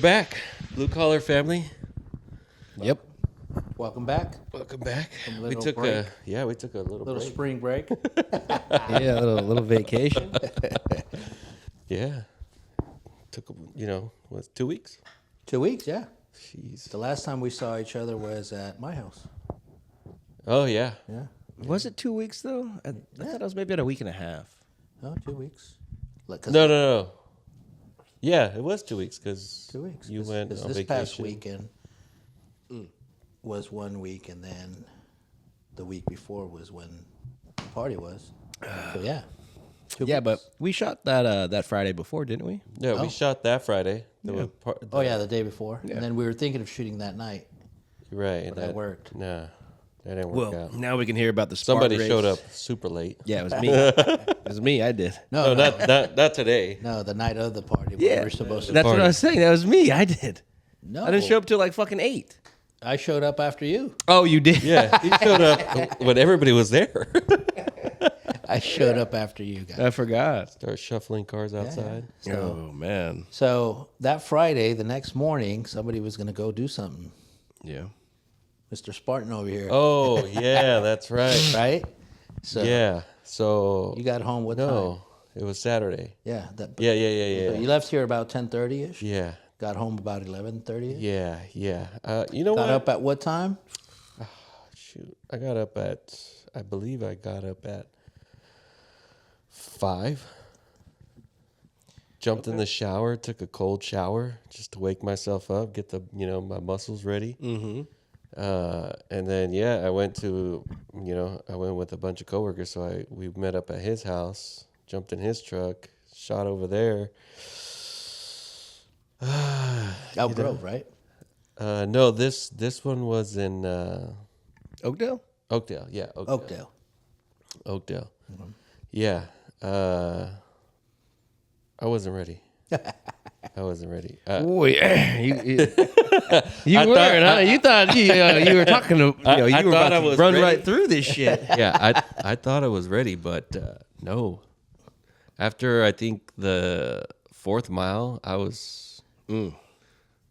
back, Blue Collar Family. Yep. Welcome back. Welcome back. From a We little took break. we took a little break. Spring break. Yeah, a little vacation. Yeah, took was 2 weeks. 2 weeks, yeah. Jeez. The last time we saw each other was at my house. Oh yeah. Yeah. Was it 2 weeks though? I thought it was maybe at a week and a half. No, 2 weeks. No. Yeah, it was 2 weeks because 2 weeks. you went on this vacation. past weekend was 1 week, and then the week before was when the party was. So yeah. 2 Yeah, weeks. but we shot that Friday before, didn't we? Yeah, we shot that Friday. Yeah. Oh yeah, the day before. Yeah. And then we were thinking of shooting that night. Right. But that worked. Nah, that didn't work out. Now we can hear about the Spartan Somebody race. showed up super late. Yeah, it was me. It was me. I did. No, not today. No, the night of the party. Yeah, We were supposed to. that's what party. I was saying. That was me. I did. No, I didn't show up till like fucking 8. I showed up after you. Oh, you did? Yeah, he showed up when everybody was there. I showed up after you guys. I forgot. Start shuffling cars outside. Oh man. So that Friday, the next morning, somebody was going to go do something. Yeah. Mr. Spartan over here, Oh yeah, that's right. right? So Yeah. So you got home what time? no, it was Saturday. Yeah. Yeah. So you left here about 10:30ish. Yeah. Got home about 11:30ish. Yeah. You know Got what? up at what time? Shoot, I believe I got up at 5. Jumped in the shower, took a cold shower just to wake myself up, get my muscles ready. Mm-hmm. And then I went with a bunch of coworkers, so we met up at his house, jumped in his truck, shot over there. Elk Grove, right? No, this one was in Oakdale? Oakdale. Yeah, Oakdale. Oakdale. Yeah. I wasn't ready. I wasn't ready. Wait, you weren't, huh? You thought you were talking to, you were thought about I to was run ready. right through this shit. Yeah, I thought I was ready, but no. After I think the 4th mile, I was.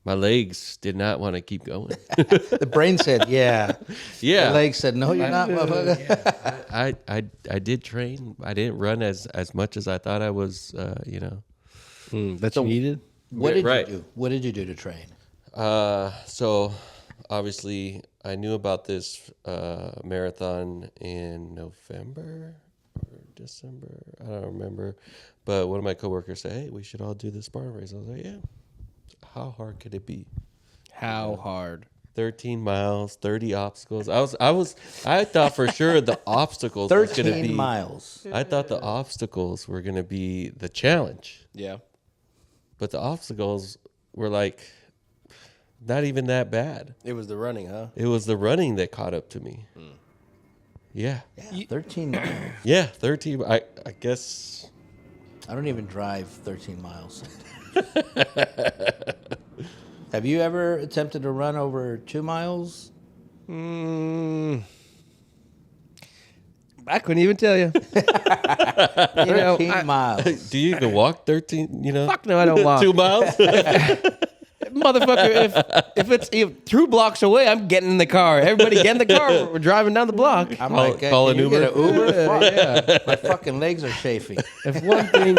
My legs did not want to keep going. The brain said, "Yeah." Yeah. The leg said, "No, you're not, motherfucker." I did train. I didn't run as much as I thought I was. That's what you needed? What did Right. you do? What did you do to train? So obviously I knew about this marathon in November or December. I don't remember. But one of my coworkers said, "Hey, we should all do the Spartan race." I was like, "Yeah." How hard could it be? How hard? 13 miles, 30 obstacles. I thought for sure the obstacles were going to 13 be miles. I thought the obstacles were going to be the challenge. Yeah. But the obstacles were like not even that bad. It was the running, huh? It was the running that caught up to me. Yeah. Yeah, 13 miles. Yeah, 13. I guess. I don't even drive 13 miles. Have you ever attempted to run over 2 miles? I couldn't even tell you. 13 miles. Do you even walk 13, Fuck no, I don't walk. 2 miles? Motherfucker, if it's 2 blocks away, I'm getting in the car. Everybody get in the car. We're driving down the block. I'm Call- like, call can an you get Uber? an Uber? Fuck. Yeah. My fucking legs are chafing. If one thing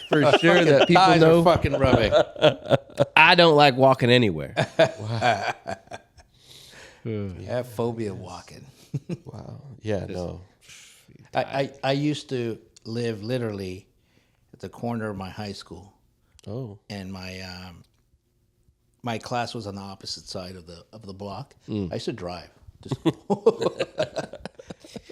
for sure Fucking that people thighs know, are fucking rubbing. I don't like walking anywhere. I have phobia of walking. Wow. Yeah, no. I used to live literally at the corner of my high school, Oh. and my class was on the opposite side of the block. I used to drive.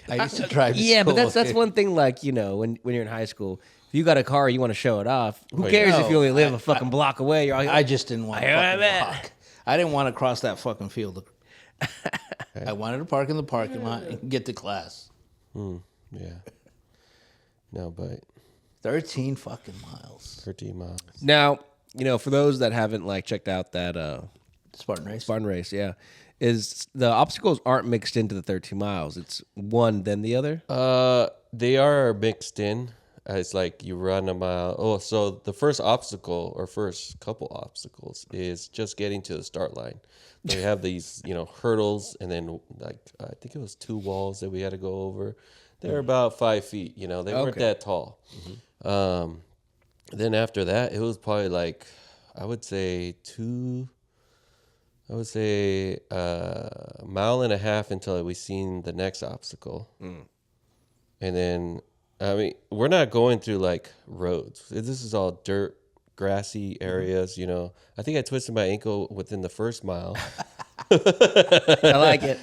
I used to drive. to Yeah, but school. that's one thing. Like when you're in high school, if you got a car, you want to show it off. Who Oh, cares yeah. if you only live a fucking block away? You're like, I just didn't want to I fucking bet. walk. I didn't want to cross that fucking field. I wanted to park in the parking lot and get to class. Yeah. No, but 13 fucking miles. 13 miles. now for those that haven't checked out that Spartan race. Spartan race, is the obstacles aren't mixed into the 13 miles. It's one then the other. They are mixed in. it's like you run a mile. Oh, so the first obstacle or first couple obstacles is just getting to the start line. They have these, hurdles, and then like I think it was 2 walls that we had to go over. They're about 5 feet. They weren't Okay. that tall. Then after that, it was probably like I would say a mile and a half until we seen the next obstacle. And then, I mean, we're not going through like roads. This is all dirt, grassy areas, I think I twisted my ankle within the first mile. I like it.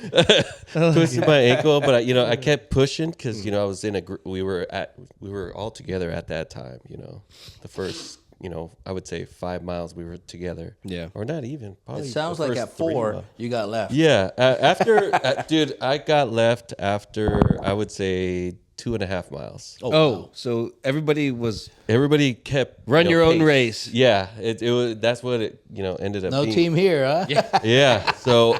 Twisted my ankle, but I kept pushing because, I was we were all together at that time, the first, I would say 5 miles we were together. Yeah. Or not even. Probably It sounds the like first at 3 4 miles. you got left. Yeah, dude, I got left after I would say 2.5 miles. Oh, so everybody was Everybody kept run your own pace. race. Yeah, it was. That's what it ended up. No being. team here, huh? Yeah. So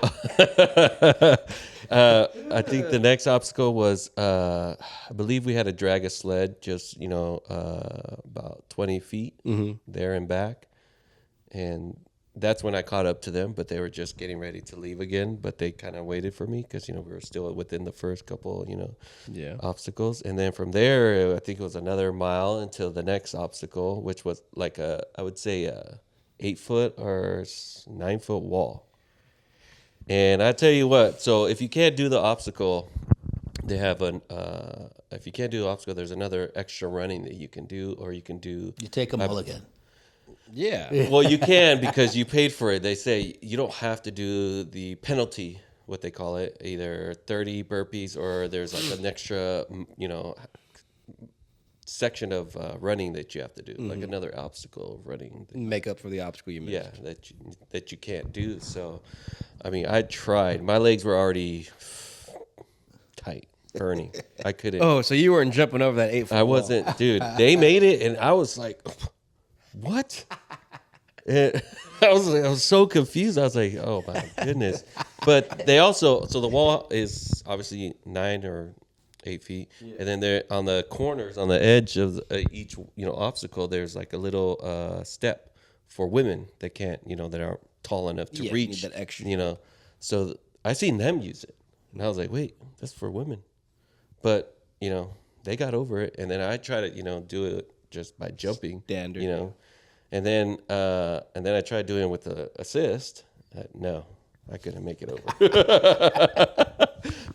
I think the next obstacle was I believe we had to drag a sled just about 20 feet there and back, and that's when I caught up to them. But they were just getting ready to leave again. But they kind of waited for me because we were still within the first couple obstacles, and then from there I think it was another mile until the next obstacle, which was like I would say a 8-foot or 9-foot wall. And I tell you what, so if you can't do the obstacle, they have if you can't do the obstacle, there's another extra running that you can do, or you can do. You take a mulligan. Yeah. Well, you can because you paid for it. They say you don't have to do the penalty, what they call it, either 30 burpees or there's like an extra, section of running that you have to do, like another obstacle of running. Make up for the obstacle you missed. Yeah, that you can't do. So, I mean, I tried. My legs were already tight, burning. I couldn't. Oh, so you weren't jumping over that 8-foot I wasn't, dude. They made it, and I was like, "What?" And I was so confused. I was like, "Oh my goodness!" But they also, so the wall is obviously 9 or 8 feet, and then they're on the corners, on the edge of each obstacle. There's like a little step for women that can't, that aren't tall enough to Yeah, reach need that extra. So I seen them use it, and I was like, "Wait, that's for women," but they got over it, and then I tried to do it just by jumping, Standard, and then I tried doing it with the assist. No, I couldn't make it over.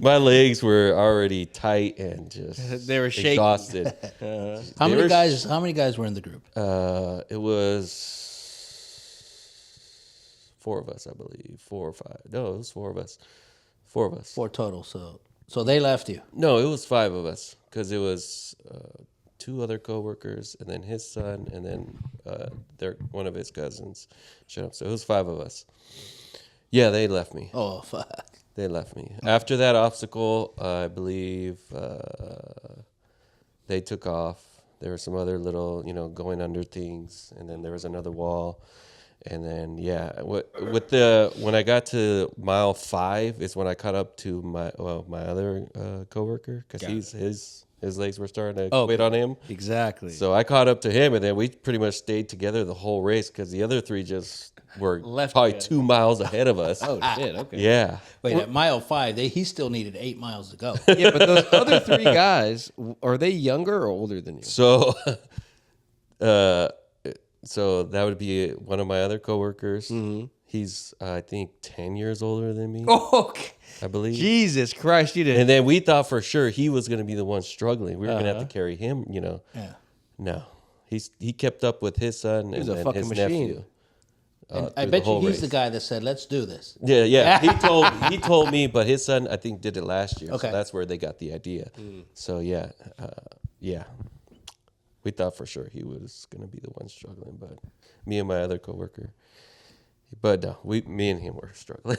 My legs were already tight and just They were shaking. exhausted. How They many were- guys were in the group? It was 4 of us, I believe, 4 or 5. No, it was 4 of us. 4 of us. 4 total. So they left you. No, it was 5 of us because it was 2 other coworkers and then his son and then one of his cousins showed up. So it was 5 of us. Yeah, they left me. Oh, fuck. They left me. After that obstacle, I believe they took off. There were some other little, going under things, and then there was another wall. And then when I got to mile 5 is when I caught up to my other coworker because his legs were starting to quit on him. Exactly. So I caught up to him, and then we pretty much stayed together the whole race because the other 3 just were Left probably together. 2 miles ahead of us. oh shit. Okay. Yeah. Wait, at mile 5, he still needed 8 miles to go. Yeah, but those other 3 guys, are they younger or older than you? So, so that would be one of my other coworkers. He's I think 10 years older than me, Okay. I believe. Jesus Christ, you did. And then we thought for sure he was going to be the one struggling. We were going to have to carry him. Yeah. No, he kept up with his son and was a then fucking his machine. nephew. And I through bet the whole you he's race. the guy that said, "Let's do this." Yeah. He told me, but his son I think did it last year. Okay. So that's where they got the idea. So yeah. We thought for sure he was gonna be the one struggling, but me and my other coworker. But no, me and him were struggling.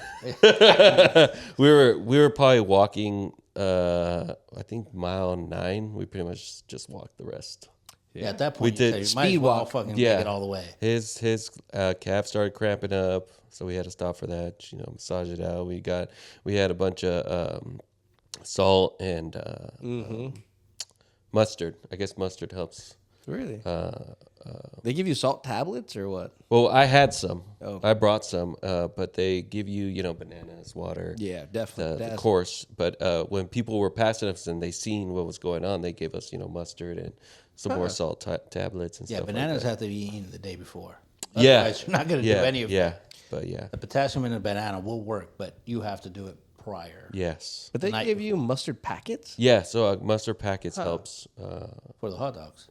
we were probably walking. I think mile 9. We pretty much just walked the rest. Yeah, at that point, We did you might as speed well walk. fucking Yeah. make it all the way. His calf started cramping up, so we had to stop for that. Massage it out. We had a bunch of salt and Mustard. I guess mustard helps. Really? They give you salt tablets or what? Well, I had some. Oh. I brought some, but they give you, bananas, water. Yeah, definitely. The course. But when people were passing us and they seen what was going on, they gave us, mustard and some more salt tablets and Yeah, stuff. bananas like that. have to be eaten the day before. Yeah, Otherwise, you're not going to yeah, do any of yeah, it. but yeah, The potassium in a banana will work, but you have to do it prior yes, But they night give you mustard packets? yeah. So mustard packets helps. for the hot dogs.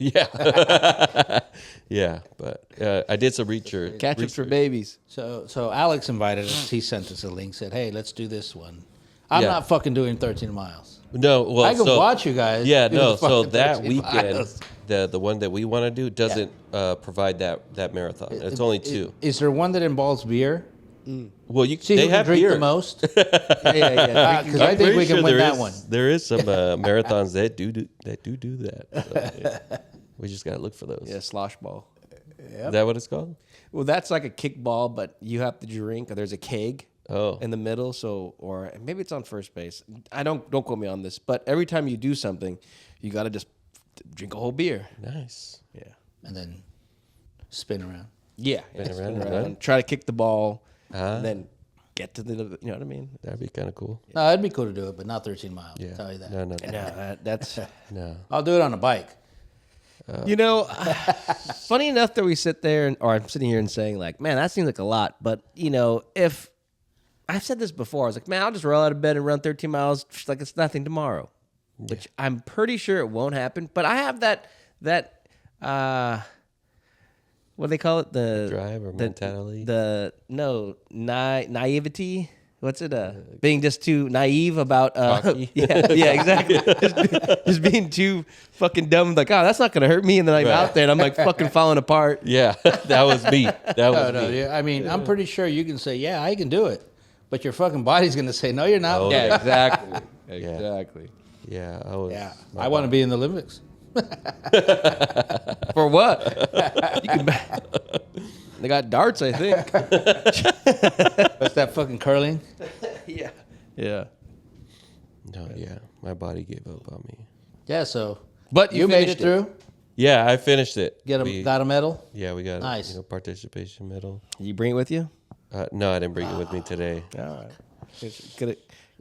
Yeah, yeah. But I did some research. Ketchup for babies. So Alex invited us. He sent us a link. Said, "Hey, let's do this one." I'm Yeah. not fucking doing 13 miles. No, well, I can so, watch you guys. Yeah, do no. the So fucking that 13 weekend, miles. the one that we want to do doesn't provide that marathon. It's only two. Is there one that involves beer? Well, you See they who can have drink beer. the most. Yeah. Because I think we can win that one. There is some marathons that do that. So, yeah. We just gotta look for those. Yeah, slosh ball. Is that what it's called? Well, that's like a kickball, but you have to drink. Or there's a keg Oh, in the middle, or maybe it's on first base. I don't quote me on this, but every time you do something, you got to just drink a whole beer. nice. Yeah, And then spin around. yeah. Spin around Spin and around. run? Try to kick the ball, Ah. and then get to the. You know what I mean? That'd be kind of cool. No, it'd be cool to do it, but not 13 miles. Yeah. I'll tell you that. No. No, that's. No. I'll do it on a bike. You know, funny enough that we sit there, or I'm sitting here and saying like, man, that seems like a lot. But if I've said this before, I was like, man, I'll just roll out of bed and run 13 miles like it's nothing tomorrow, which I'm pretty sure it won't happen. But I have that what do they call it? The Drive or mentality? Naivety. What's it? Being just too naive about. Cocky? yeah, exactly. just being too fucking dumb. Like, oh, that's not gonna hurt me, and then I'm Right. out there and I'm like fucking falling apart. Yeah, that was me. That was No, me. yeah, I mean, I'm pretty sure you can say, yeah, I can do it. But your fucking body's going to say, no, you're not. Oh, Yeah, exactly. Yeah. Exactly. Yeah, I was. Yeah. my I want to body- be in the Olympics. For what? You can, they got darts, I think. That's that fucking curling. Yeah. Yeah. No, yeah, my body gave up on me. Yeah, so. But You made it finished through? Yeah, I finished it. Got a medal? Yeah, we got Nice. a participation medal. You bring it with you? No, I didn't bring it with me today. All right.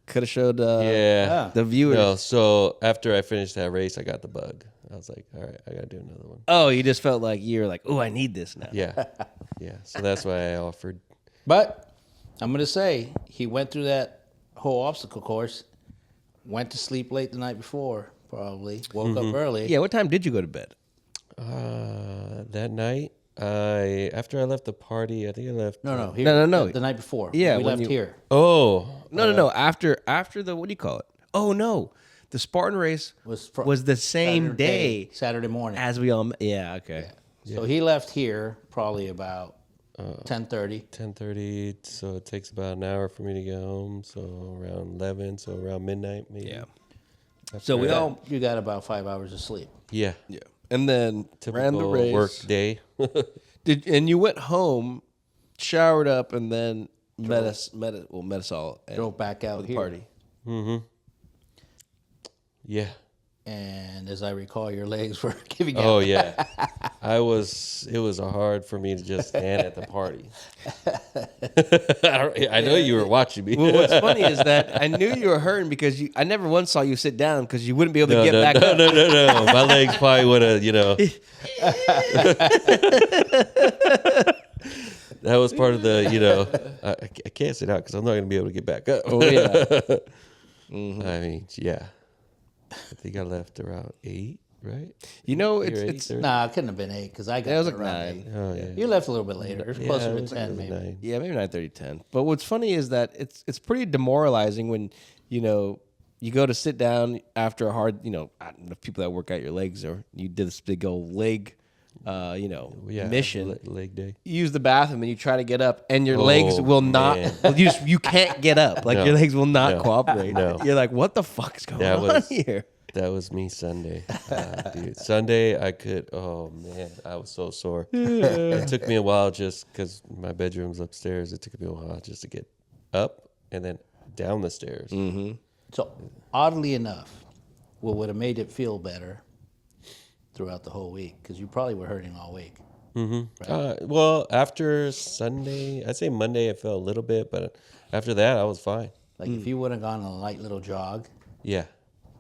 Could have showed Yeah. the viewers. No, so after I finished that race, I got the bug. I was like, all right, I got to do another one. Oh, you just felt like you were like, oh, I need this now. Yeah. Yeah. So that's why I offered. But I'm going to say, he went through that whole obstacle course, went to sleep late the night before, probably, woke up early. Yeah. What time did you go to bed? That night, after I left the party, I think I left. No. Here, No. The night before. Yeah, We when left you- here. Oh. No. After the, what do you call it? Oh no, the Spartan race was the same day Saturday morning. as we all. Yeah. Okay. So he left here probably about 10:30. 10:30, so it takes about an hour for me to get home. So around 11, so around midnight, maybe. Yeah. After So we that. all. You got about 5 hours of sleep. Yeah. Yeah. And then ran the Typical race. work day. And you went home, showered up, and then met us all at Drove back out the here. party. Yeah. And as I recall, your legs were giving out. Oh yeah. It was hard for me to just stand at the party. I know you were watching me. Well, what's funny is that I knew you were hurting because I never once saw you sit down because you wouldn't be able to get back up. No. My legs probably would have, That was part of the, I can't sit out because I'm not going to be able to get back up. Oh yeah. I mean, yeah. I think I left around 8, right? It's 8:30? Nah, it couldn't have been 8 because I got it was there like around 9. 8. Oh, yeah. You left a little bit later. It was closer it to was like 10, it was maybe. 9. Yeah, maybe 9:30, 10. But what's funny is that it's pretty demoralizing when you go to sit down after a hard, I don't know if people that work out your legs or you did this big old leg, Yeah, mission. leg day. You use the bathroom and you try to get up, and your legs will not. man. Well, you can't get up. Like No. your legs will not No. cooperate. No. You're like, what the fuck's going That on was- here? That was me Sunday. Dude. Sunday, oh man, I was so sore. It took me a while just because my bedroom's upstairs. It took me a while just to get up and then down the stairs. So, oddly enough, what would have made it feel better throughout the whole week? Because you probably were hurting all week. Well, after Sunday, I'd say Monday, I felt a little bit, but after that, I was fine. Like if you would have gone on a light little jog, Yeah.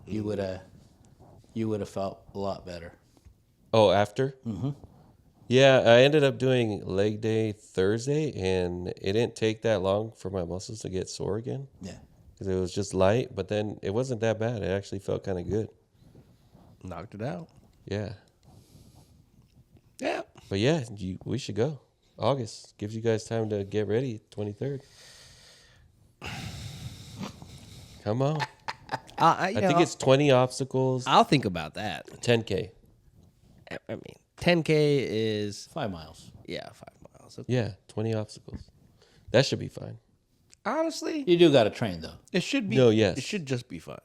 you would have felt a lot better. Oh, after? Mm-hmm. Yeah, I ended up doing leg day Thursday, and it didn't take that long for my muscles to get sore again Yeah. because it was just light, but then it wasn't that bad. It actually felt kind of good. Knocked it out. Yeah. Yeah. But yeah, we should go. August gives you guys time to get ready. 23rd. Come on. I I think it's 20 obstacles, I'll think about that. 10K. I mean, 10K is 5 miles. 5 miles. Yeah, 20 obstacles. That should be fine. Honestly, You do got to train though. it should be. No, yes. It should just be fun.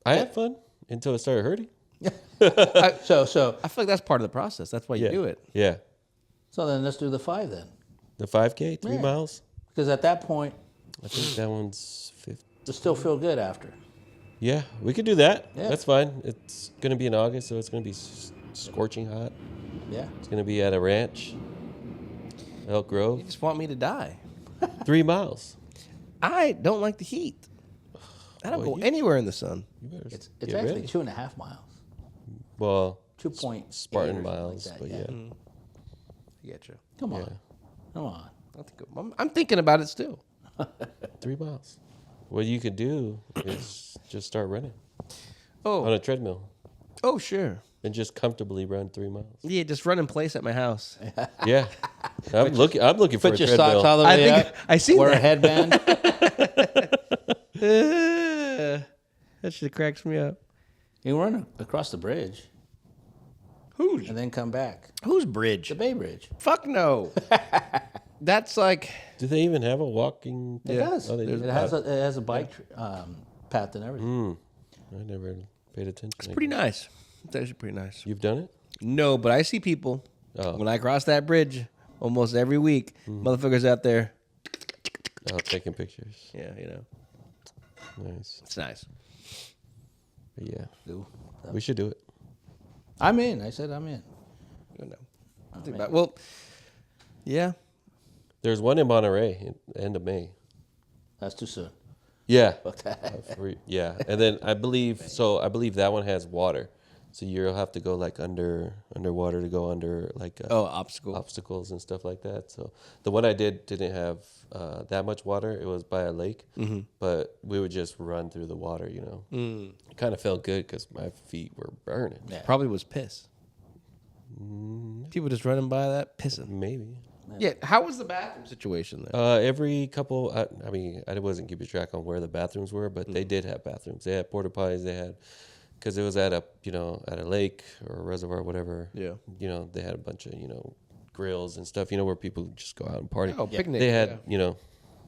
I had fun until it started hurting. So I feel like that's part of the process. That's why you Yeah. do it. Yeah. then let's do the 5 then. The 5K, 3 Yeah. miles. Because at that point, I think that one's 50. you still feel good after. Yeah, we could do that. Yeah. That's fine. It's going to be in August, so it's going to be scorching hot. Yeah. It's going to be at a ranch, Elk Grove. You just want me to die. 3 miles. I don't like the heat. I don't Well, go you- anywhere in the sun. You better It's get actually ready. 2.5 miles. Well, 2.8 Spartan or something miles, like but that, yeah. I get you. Come on. Yeah. Come on. I'm thinking about it still. 3 miles. What you could do is just start running on Oh, a treadmill oh, sure. and just comfortably run 3 miles. Yeah, just run in place at my house. Yeah, I'm looking for Put a your treadmill. socks all the I way think up. I seen Wear a that. headband. That shit cracks me up. You run across the bridge Who's and then come back. bridge? The Bay Bridge. Fuck no. That's like Do they even have a walking? It does. Oh, they It do? has a bike path and everything. I never paid attention. pretty nice. It's actually pretty nice. You've done it? No, but I see people Oh. when I cross that bridge almost every week. Motherfuckers out there. Oh, taking pictures. Yeah, Nice. it's nice. But yeah, Do. we should do it. I'm in. I said I'm in. You know. Think about, well, yeah. There's one in Monterey at the end of May. That's too soon. Yeah. Fuck that. Yeah. And then I believe that one has water. So you'll have to go like underwater to go under like Obstacle. obstacles and stuff like that. So the one I didn't have that much water. It was by a lake, but we would just run through the water. It kind of felt good because my feet were burning. Yeah. Probably was piss. People just running by that pissing. Maybe. Yeah. How was the bathroom situation there? Every couple. I mean, I wasn't keeping track on where the bathrooms were, but they did have bathrooms. They had porta potties. They had. Because it was at a lake or a reservoir, whatever. Yeah. They had a bunch of grills and stuff. Where people just go out and party. Oh, picnic. They had yeah.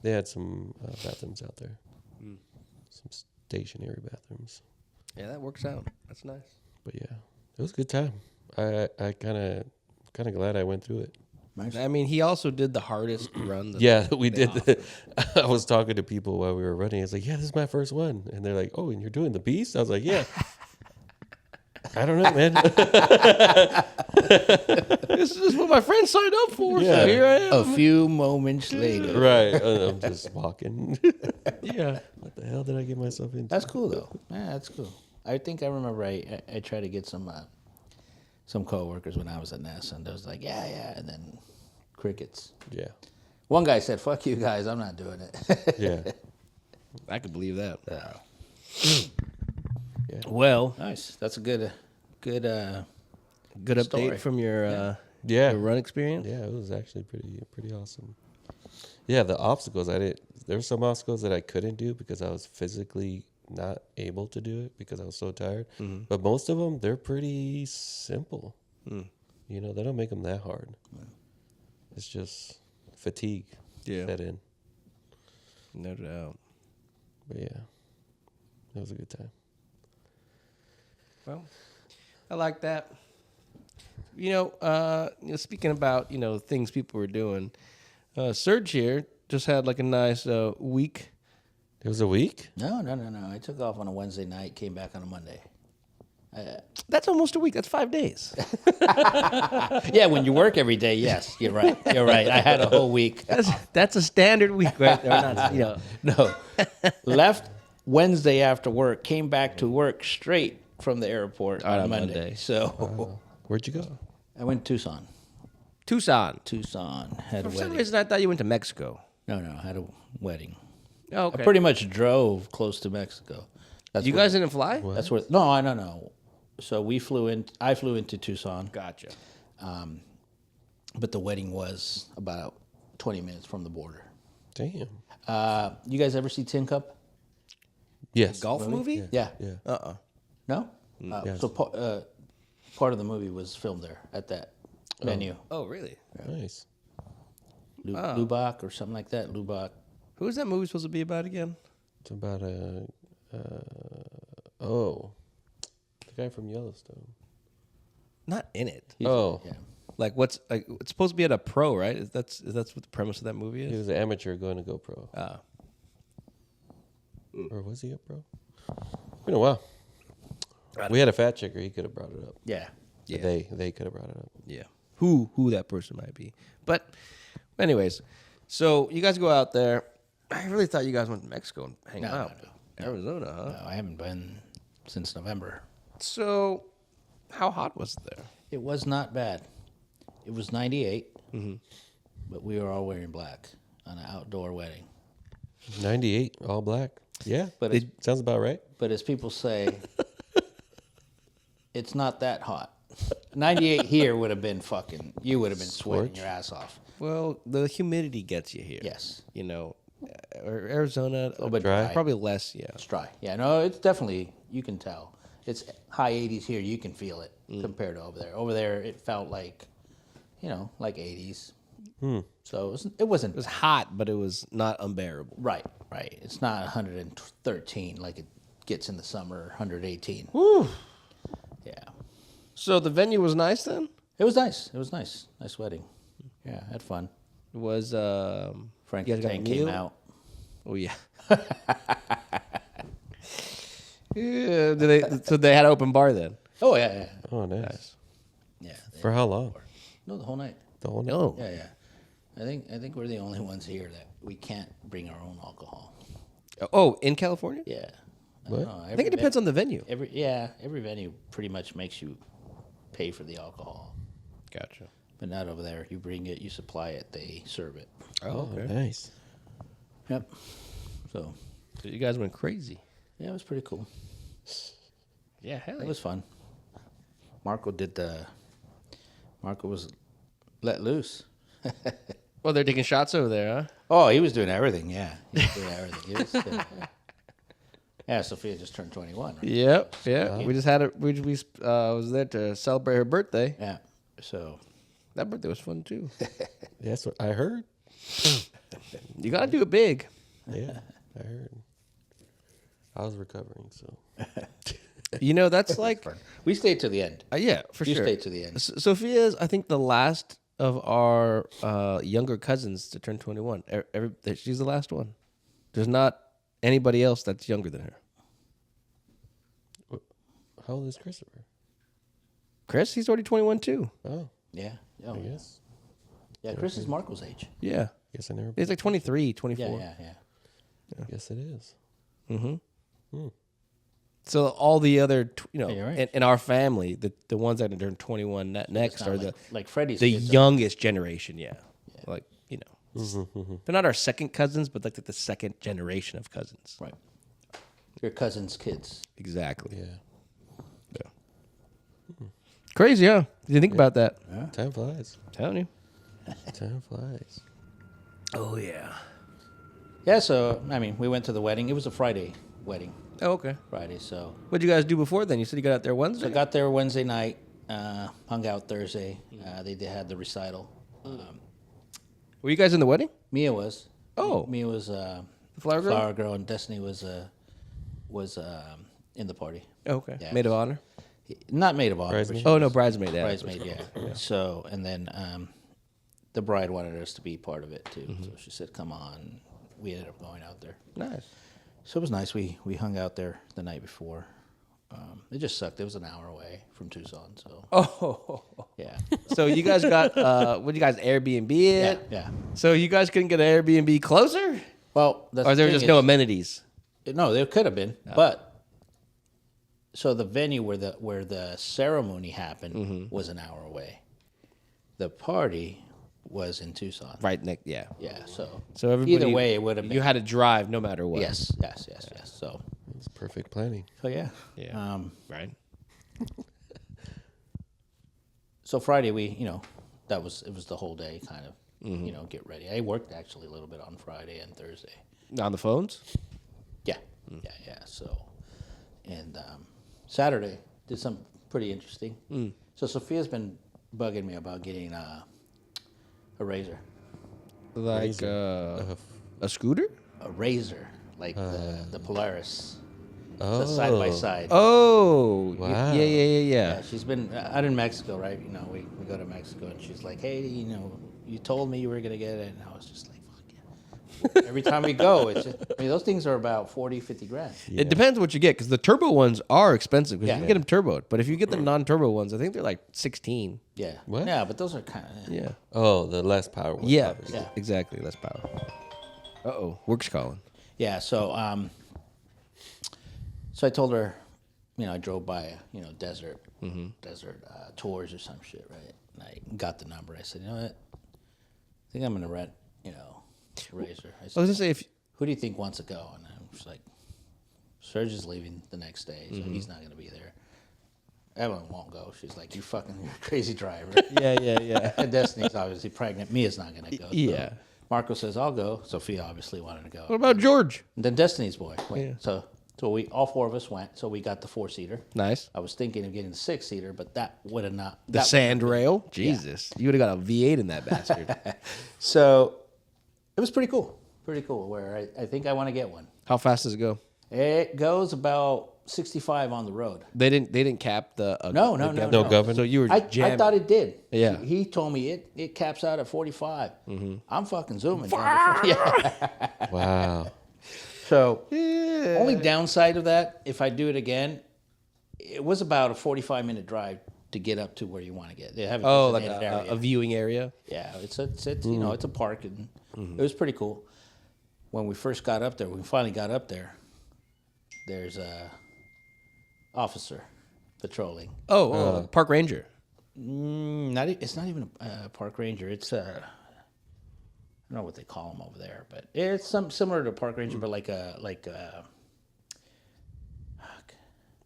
they had some bathrooms out there, some stationary bathrooms. Yeah, that works out. That's nice. But yeah, it was a good time. I kind of glad I went through it. Nice. I mean, he also did the hardest run. Yeah, we did. I was talking to people while we were running. It's like, yeah, this is my first one, and they're like, oh, and you're doing the beast? I was like, yeah. I don't know, man. This is what my friend signed up for. Yeah. So here I am. A few moments later. Right. I'm just walking. Yeah. What the hell did I get myself into? That's cool though. Yeah, that's cool. I think I remember I tried to get some coworkers when I was at NASA, and they was like, yeah, and then crickets. Yeah. One guy said, "Fuck you guys, I'm not doing it." Yeah. I could believe that. Yeah. Well, Nice. That's a good good update Story. from your Yeah. your run experience. Yeah, it was actually pretty awesome. Yeah, the obstacles there were some obstacles that I couldn't do because I was physically not able to do it because I was so tired. But most of them, they're pretty simple. They don't make them that hard. It's just fatigue set in. No doubt. But yeah, it was a good time. Well, I like that. Speaking about things people were doing, Serge here just had like a nice week It was a week? No. I took off on a Wednesday night, came back on a Monday. That's almost a week. That's 5 days. Yeah, when you work every day, yes, you're right. You're right. I had a whole week. That's a standard week, right there. Not, you know. No. Left Wednesday after work, came back to work straight from the airport on Monday. So Where'd you go? I went to Tucson. Tucson. Had a For some wedding. reason, I thought you went to Mexico. No, I had a wedding. Oh, okay. I pretty much drove close to Mexico. That's You where- guys didn't fly? That's where. No, I don't know. So we flew in. I flew into Tucson, Gotcha. but the wedding was about 20 minutes from the border. Damn. You guys ever see Tin Cup? Yes. Golf movie? Yeah. Yeah. No. Yes. So part of the movie was filmed there at that venue, Oh, really? Nice. Lubbock or something like that. Lubbock. Who was that movie supposed to be about again? It's about the guy from Yellowstone. Not in it. Oh, Yeah. Like, what's like? It's supposed to be at a pro, right? Is that's what the premise of that movie he is? was an amateur going to go pro. Ah. Or was he a pro? Been a while. We had a fat checker. He could have brought it up. Yeah. Yeah. They could have brought it up. Yeah. Who that person might be. But anyways, so you guys go out there. I really thought you guys went to Mexico and hang No, out. no, Arizona, huh? No, I haven't been since November. So how hot was it there? It was not bad. It was 98, but we were all wearing black on an outdoor wedding. 98, all black. Yeah, But it sounds about right. But as people say, it's not that hot. 98 here would have been fucking. You would have been sweating your ass off. Well, the humidity gets you here. Yes. You know, Arizona, a little bit dry. Probably less, yeah. It's dry. Yeah, no, it's definitely, you can tell. It's high 80s here. You can feel it compared to over there. Over there, it felt like, like 80s. So it wasn't It was hot, but it was not unbearable. right. It's not 113 like it gets in the summer, 118. Whew. Yeah. So the venue was nice then? It was nice. Nice wedding. Yeah, had fun. It was Frank you the guys got a Tank came meal? out. Oh yeah. Yeah, so they had an open bar then? Oh yeah. Oh, nice. Yeah. For how long? No, the whole night. The whole night? Oh. Yeah. I think we're the only ones here that we can't bring our own alcohol. Oh, in California? Yeah. What? I think it depends on the venue. Every venue pretty much makes you pay for the alcohol, Gotcha. but not over there. You bring it, you supply it, they serve it. Oh, okay. Nice. Yep. So So you guys went crazy. yeah, it was pretty cool. Yeah, hell It was fun. Marco was let loose. Well, they're taking shots over there, huh? Oh, he was doing everything. Yeah, he was doing everything. Yeah, Sophia just turned 21. Right? Yep. Yeah. We just had it. We was there to celebrate her birthday. Yeah. So That birthday was fun too. That's what I heard. You gotta do it big. Yeah, I heard. I was recovering, so. You know, that's like we stayed to the end. yeah, for You sure. stayed to the end. Sophia's, I think, the last of our younger cousins to turn 21. She's the last one. There's not anybody else that's younger than her. How old is Christopher? Chris, he's already 21 too. Oh, Yeah. Oh, I yeah. guess. Yeah, Chris is Marco's age. Yeah. Guess I never. He's like 23, 24. Yeah. Guess it is. So all the other, Yeah, you're right. in our family, the ones that are turn 21 next Not are like Freddie's the kids are- youngest generation. Yeah. Like, they're not our second cousins, but like the second generation of cousins. Right. Your cousin's kids. Exactly. Yeah. Crazy, huh? Did you think about that? Time flies. Telling you. Time flies. Oh, yeah. Yeah, so, I mean, we went to the wedding. It was a Friday wedding. Oh, okay. Friday, so. What'd you guys do before then? You said you got out there Wednesday? So I got there Wednesday night, hung out Thursday. They had the recital. Were you guys in the wedding? Mia was. Oh. Mia was The flower girl? flower girl, and Destiny was in the party. Oh, okay. Yeah. Maid of honor? Not maid of honor. but Bridesmaid? she Oh, was no, bridesmaid. Yeah. Bridesmaid, yeah. So, and then the bride wanted us to be part of it too. So she said, come on. We ended up going out there. Nice. So it was nice. We hung out there the night before. It just sucked. It was an hour away from Tucson. So Oh, yeah, so you guys got what? You guys Airbnb yeah, it? yeah. So you guys couldn't get an Airbnb closer, Well, that's or there the was thing just no is- amenities? No, there could have been, but so the venue where the ceremony happened was an hour away. The party was in Tucson. Right next, yeah. Yeah. So So everybody, either way, it would have been. you had to drive no matter what. yes. So It's perfect planning. yeah. Yeah. Right. So Friday it was the whole day kind of get ready. I worked actually a little bit on Friday and Thursday. On the phones. Yeah, yeah. So, and Saturday did something pretty interesting. So Sophia's been bugging me about getting a razor, Like a scooter. a razor like the Polaris, Oh, the side by side. Oh, Wow. yeah. Yeah, she's been out in Mexico, right? We go to Mexico, and she's like, "Hey, you told me you were gonna get it," and I was just like, "Fuck yeah!" Every time we go, it's those things are about 40, 50 grand. It depends what you get because the turbo ones are expensive because Yeah. you can get them turboed. But if you get the non-turbo ones, I think they're like 16. Yeah, What? Yeah, but those are kind of Yeah. Oh, the less power one. Yeah. obviously. Yeah. Exactly. Less power. Work's calling. Yeah, so so I told her, I drove by, desert tours or some shit, right? And I got the number. I said, you know what? I think I'm gonna rent, razor. I I was said, gonna say if who do you think wants to go? And I'm just like, Serge is leaving the next day, so he's not gonna be there. Evelyn won't go. She's like, you're a crazy driver. yeah. And Destiny's obviously pregnant. Mia's not gonna go. So Yeah. Marco says, I'll go. Sophia obviously wanted to go. What about George? And then Destiny's boy went. Yeah. So we all four of us went. So we got the 4-seater. Nice. I was thinking of getting the 6-seater, but that would have not. The that sand rail. Jesus, you would have got a V8 in that bastard. So it was pretty cool. Pretty cool. Where I think I want to get one. How fast does it go? It goes about 65 on the road. They didn't cap the No. No governor. So you were I jamming. thought it did. Yeah. He told me it caps out at 45. I'm fucking zooming. Yeah. Wow. So only downside of that, if I do it again, it was about a 45-minute drive to get up to where you want to get. They have a like designated area. a viewing area. Yeah, it's it's a park, and it was pretty cool. When we first got up there, we finally got up there. There's a officer patrolling. Park ranger. It's not even a park ranger. It's I don't know what they call them over there, but it's some similar to a park ranger, but like a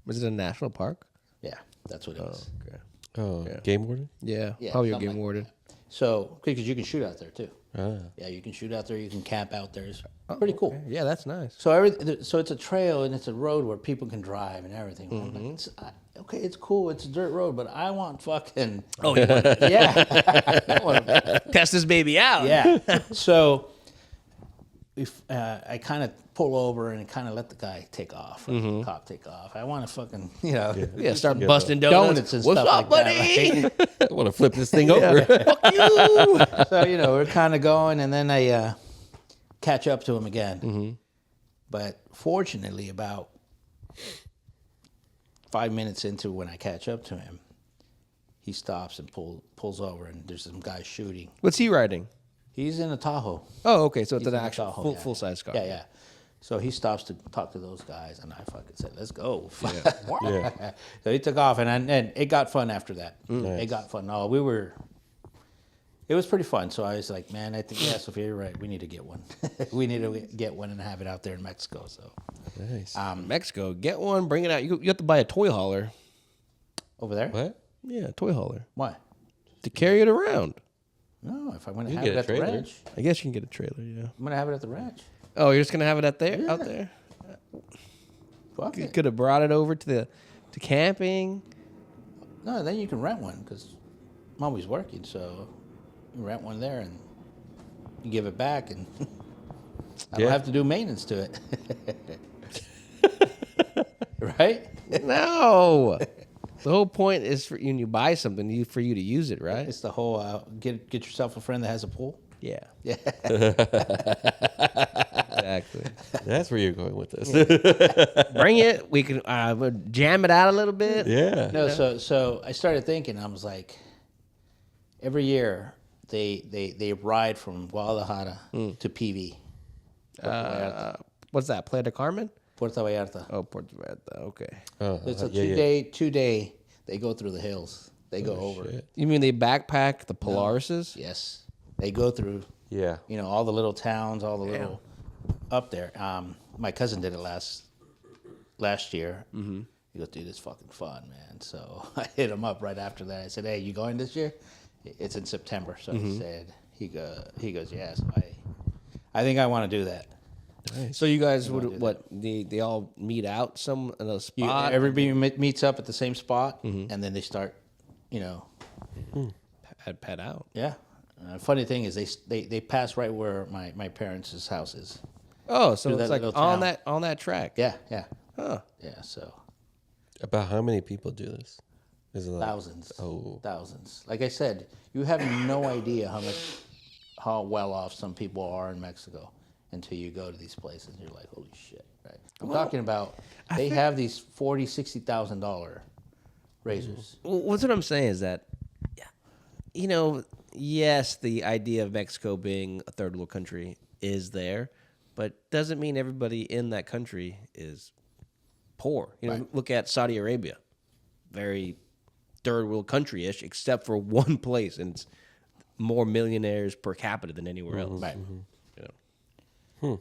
Was it a national park? yeah, that's what it was. Okay. Oh, game warden? Yeah, Yeah, probably a something game like warden. So because you can shoot out there too. Ah. Yeah, you can shoot out there. You can camp out there. It's pretty cool. Yeah, that's nice. So it's a trail and it's a road where people can drive and everything. I'm like, okay, it's cool. It's a dirt road, but I want fucking. Oh, you want Yeah, to test this baby out? yeah. So if I kind of pull over and kind of let the guy take off, or the cop take off. I want to fucking Yeah, start busting donuts. donuts and What's stuff up, like buddy? that. Right? I want to flip this thing over. Fuck you. So we're kind of going, and then I catch up to him again. But fortunately, about 5 minutes into when I catch up to him, he stops and pulls over, and there's some guy shooting. What's he riding? He's in a Tahoe. Oh, okay. So it's He's an in a actual Tahoe, full size car. Yeah. So he stops to talk to those guys, and I fucking said, "Let's go." Yeah. So he took off, and it got fun after that. It got fun. No, it was pretty fun. So I was like, man, I think, yeah, Sophia, you're right. We need to get one. We need to get one and have it out there in Mexico. So Nice. Mexico, get one, bring it out. You have to buy a toy hauler. over there, What? Yeah, a toy hauler Why? to carry it around. No, if I want to You have get it a at the trailer. ranch, I guess you can get a trailer. Yeah. I'm gonna have it at the ranch. Oh, you're just gonna have it out there? Fuck You it. could have brought it over to camping. No, then you can rent one because I'm always working. So you rent one there and you give it back, and I don't Yeah. have to do maintenance to it. Right? No. The whole point is for when you buy something, for you to use it, right? It's the whole get yourself a friend that has a pool. Yeah. Yeah. Exactly. That's where you're going with this. Bring it. We can jam it out a little bit. Yeah. No, so I started thinking. I was like, every year they ride from Guadalajara to PV, What's that? Playa del Carmen? Puerto Vallarta. Oh, Puerto Vallarta. Okay. It's a yeah. two day. They go through the hills. They go over. Shit. You mean they backpack the Polarises? Yes, they go through. Yeah. You know, all the little towns, all the little up there. My cousin did it last year. Mm-hmm. He goes, dude, it's fucking fun, man. So I hit him up right after that. I said, hey, you going this year? It's in September. So he said, he goes, yeah. So I think I want to do that. Nice. So you guys would what? They all meet out some in a spot. Everybody meets up at the same spot, and then they start, you know. Pet out. Yeah. Funny thing is, they pass right where my parents' house is. Oh, so Through it's that like little on town. on that track. Yeah, yeah, Huh. yeah. So About how many people do this? Is it like, thousands, Oh. thousands. Like I said, you have no idea how well off some people are in Mexico until you go to these places. And you're like, holy shit! Right? I'm talking about they have these $40,000-$60,000 razors. Well, what's what I'm saying is that, you know, yes, the idea of Mexico being a third world country is there, but doesn't mean everybody in that country is poor. You know, Right. look at Saudi Arabia, very third world country-ish, except for one place, and it's more millionaires per capita than anywhere else. Right. You know?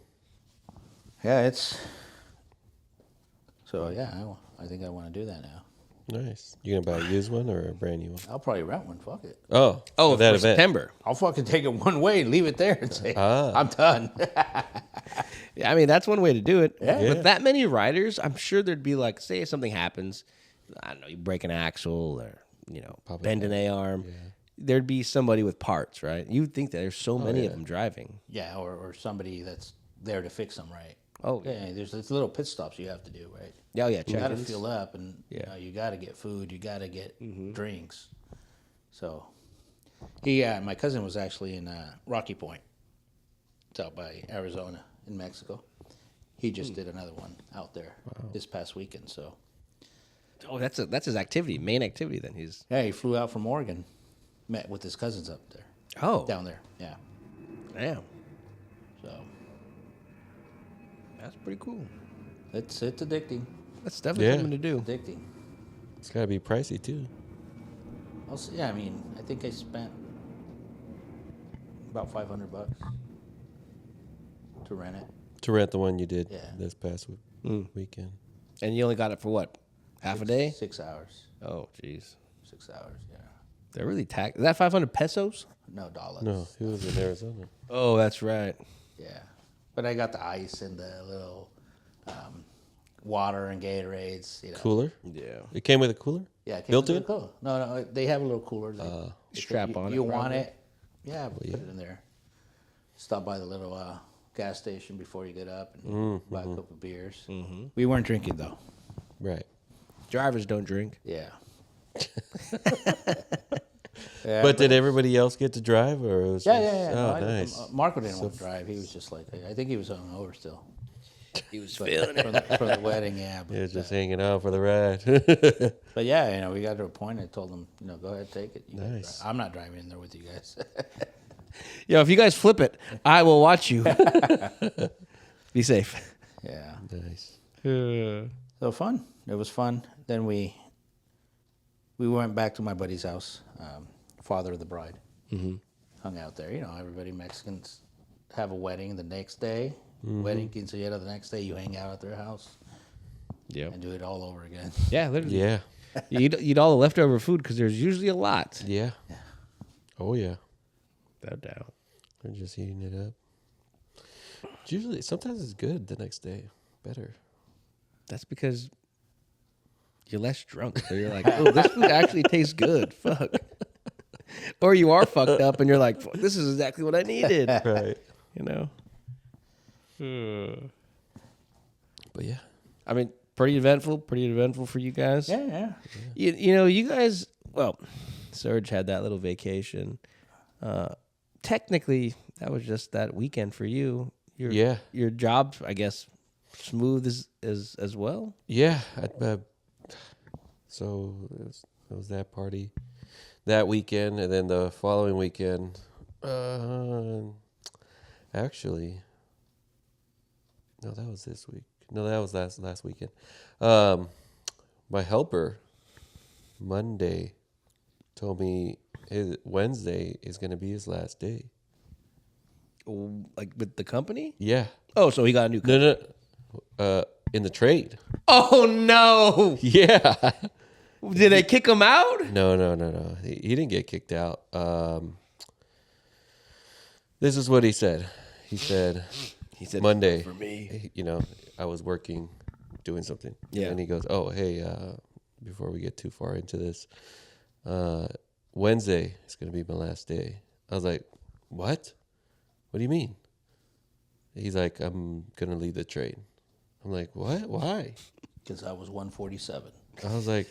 Yeah, it's. So yeah, I think I want to do that now. Nice. You gonna buy a used one or a brand new one? I'll probably rent one. Fuck it. Oh, Oh, for that for event. September. I'll fucking take it one way and leave it there and say, I'm done. Yeah, I mean, that's one way to do it. Yeah. With that many riders, I'm sure there'd be like, say if something happens, I don't know, you break an axle or, you know, bend an A-arm, there'd be somebody with parts, right? You'd think that there's so many of them driving. Yeah, or somebody that's there to fix them, right? Oh, Yeah, there's little pit stops you have to do, right? Oh, yeah, You got to check-ins. fill up, and you know, you got to get food, you got to get drinks. So, my cousin was actually in Rocky Point. It's out by Arizona in Mexico. He just did another one out there this past weekend. So, Oh, that's his activity, main activity then. He's yeah, he flew out from Oregon, met with his cousins up there, down there. Yeah, damn. so That's pretty cool. it's addicting, That's definitely Yeah. something to do. addicting. It's gotta be pricey too. Also, yeah, I mean, I think I spent about $500 to rent it. To rent the one you did Yeah. this past weekend. And you only got it for what? Half a day? 6 hours. Oh, jeez. 6 hours, yeah. They're really tax. Is that 500 pesos? No dollars. No, he was in Arizona. Oh, that's right. Yeah. But I got the ice and the little water and Gatorades. You know. Cooler? Yeah. It came with a cooler? Yeah, it came Built with a in? little cooler. No, they have a little cooler. If Strap on it, You want probably. it? Yeah, put it in there. Stop by the little gas station before you get up and buy a couple of beers. Mm-hmm. We weren't drinking though. Right. Drivers don't drink. Yeah. Yeah, But did everybody else get to drive, or it was Yeah, just- yeah, yeah. Oh, No, nice. Marco didn't want to drive. He was just like, I think he was hungover still. He was But feeling it. for the wedding, yeah. But, Yeah, just hanging out for the ride. but yeah, you know, we got to a point. I told him, you know, go ahead, take it. You can Nice. drive. I'm not driving in there with you guys. Yo, if you guys flip it, I will watch you. Be safe. yeah. Nice. So fun. It was fun. Then we went back to my buddy's house, father of the bride. Mm-hmm. Hung out there. You know, everybody Mexicans have a wedding the next day. Wedding quinceañera the next day. You hang out at their house Yeah. and do it all over again. Yeah, literally. Yeah. You eat all the leftover food because there's usually a lot. Yeah. Oh, yeah. No doubt. We're just eating it up. It's usually, sometimes it's good the next day. Better. That's because you're less drunk. So you're like, oh, this food actually tastes good. Fuck. Or you are fucked up and you're like, fuck, this is exactly what I needed. Right. You know? But yeah. I mean, pretty eventful for you guys. Yeah. You know, you guys, well, Serge had that little vacation. Technically, that was just that weekend for you. your job, I guess, smooth as well. Yeah. So it was that party that weekend, and then the following weekend, actually, no, that was this week. No, that was last weekend. My helper Monday told me his Wednesday is going to be his last day. Like with the company? Yeah. Oh, so he got a new company. No. In the trade. Oh no! Yeah. Did they kick him out? No. He didn't get kicked out. This is what he said. He said Monday, for me. I was working, doing something. Yeah. And he goes, oh, hey, before we get too far into this, Wednesday is going to be my last day. I was like, what? What do you mean? He's like, I'm going to leave the trade. I'm like, what? Why? Because I was 147. I was like,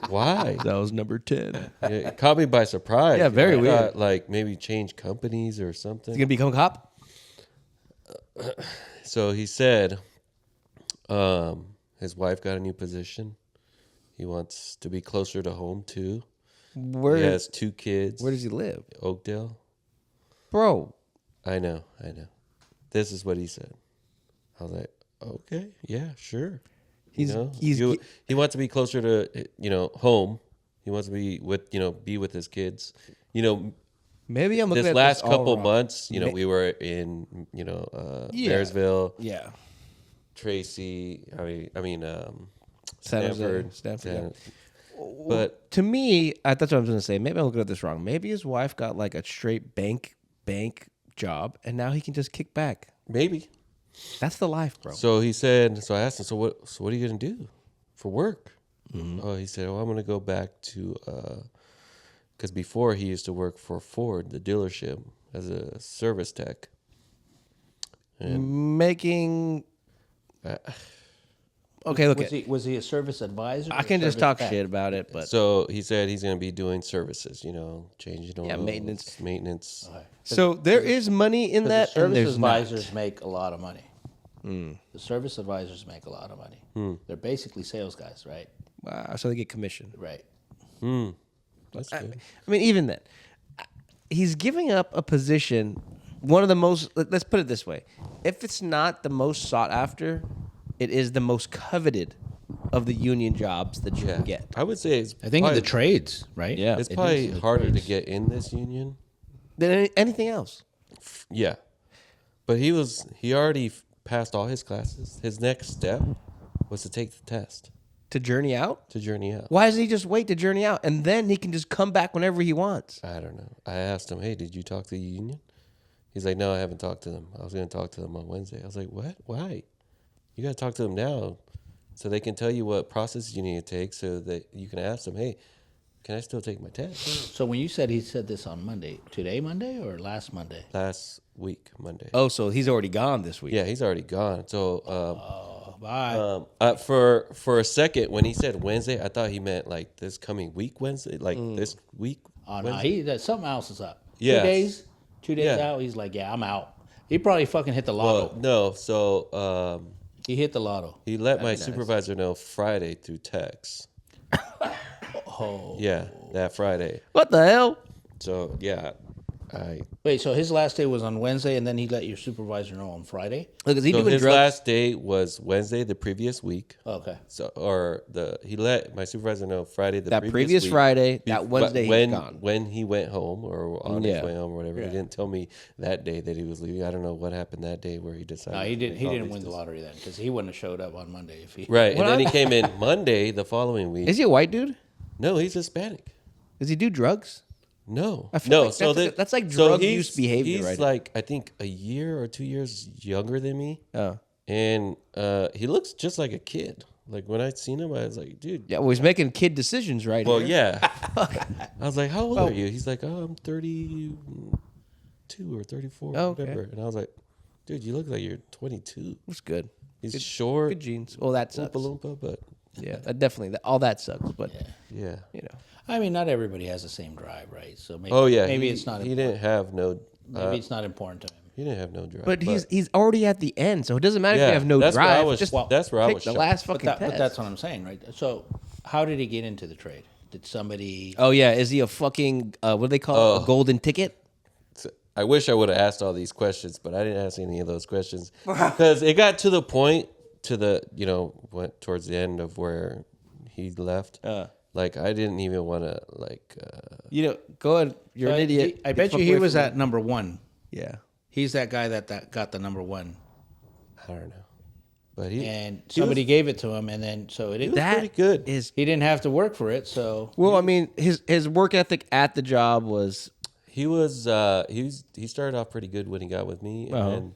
why? That was number 10. It caught me by surprise. Yeah, very I weird. thought, like maybe change companies or something. He's gonna become a cop? So he said, his wife got a new position. He wants to be closer to home too. Where He has 2 kids. does he live? Oakdale. Bro. I know. This is what he said. I was like, okay, yeah, sure. He wants to be closer to home. He wants to be with his kids. Maybe I'm looking This at last this all couple wrong. months, we were in Marysville, Yeah. Tracy. I mean, San Jose, Stanford. yeah. But To me, that's what I was gonna say. Maybe I'm looking at this wrong. Maybe his wife got like a straight bank job, and now he can just kick back. maybe. That's the life, bro. So he said. So I asked him. So what are you gonna do for work? Oh, he said. Oh, I'm gonna go back to because before he used to work for Ford, the dealership, as a service tech. Making. Okay, look at. Was he a service advisor? I or can just service talk tech? shit about it, but So he said he's gonna be doing services. Changing oils, maintenance. Okay. so there is money in 'Cause that, the and service there's not. advisors make a lot of money. The service advisors make a lot of money. They're basically sales guys, right? Wow, so they get commission. Right. That's good. I mean, even then, he's giving up a position. One of the most. Let's put it this way: if it's not the most sought after, it is the most coveted of the union jobs that you can get. I would say it's. I think in probably, the trades, right? Yeah. it's It probably is in the harder to trades. get in this union. Than anything else. Yeah, but he already passed all his classes. His next step was to take the test To journey out? to journey out. Why doesn't he just wait to journey out and then he can just come back whenever he wants? I don't know. I asked him, hey, did you talk to the union? He's like, no, I haven't talked to them. I was going to talk to them on Wednesday. I was like, what? Why? You got to talk to them now so they can tell you what process you need to take so that you can ask them, hey, can I still take my test? So when you said he said this on Monday, today Monday or last Monday? Last week, Monday. Oh, so he's already gone this week. Yeah, he's already gone. So Bye. for a second, when he said Wednesday, I thought he meant like this coming week Wednesday, like this week. Oh no, Wednesday. something else is up. Yes. 2 days Yeah. out. He's like, yeah, I'm out. He probably fucking hit the Well, lotto. no. So He hit the lotto. he let my supervisor know Friday through text. Oh. Yeah, that Friday. What the hell? So yeah, Wait, so his last day was on Wednesday, and then he let your supervisor know on Friday? Look, is he so doing his drugs? last day was Wednesday the previous week. Oh, okay. So he let my supervisor know Friday the That previous week. Friday, that Wednesday he was when gone. when he went home or on Yeah. his way home or whatever. He didn't tell me that day that he was leaving. I don't know what happened that day where he decided. No, he to didn't. make He all didn't these win the decisions. lottery then, because he wouldn't have showed up on Monday if he. Right, What and then he I- came in Monday the following week. Is he a white dude? No, he's Hispanic. Does he do drugs? No, I feel no. like so that's like so drug he's- use behavior, He's right? like I think a year or 2 years younger than me, Oh. and he looks just like a kid. Like when I seen him, I was like, dude. Yeah, well, he's making kid decisions right Well, here. yeah. I was like, how old are you? He's like, oh, I'm 32 or 34, Oh, okay. whatever. And I was like, dude, you look like you're 22. It's good. He's short, Good genes. Well, that sucks. Oompa Loompa, but Yeah, definitely. All that sucks, but yeah. you know. I mean, not everybody has the same drive, right? So maybe. Oh yeah. Maybe he, it's not. He didn't have no. Maybe it's not important to him. He didn't have no drive. But he's already at the end, so it doesn't matter if you have no that's where I drive. was- just that's where I pick was the shocked. last fucking But test. that's what I'm saying, right? So, how did he get into the trade? Did somebody? Oh yeah, is he a fucking what do they call it? A golden ticket? I wish I would have asked all these questions, but I didn't ask any of those questions because it got to the point went towards the end of where he left. Like I didn't even want to Go ahead. You're an idiot. I Get bet the fuck you he away was from at number one. me. Yeah. He's that guy that got the number one, I don't know, but he and somebody gave it to him, and then so it. was pretty good. Is He didn't have to work for it, so well, I mean, his work ethic at the job was He started off pretty good when he got with me, and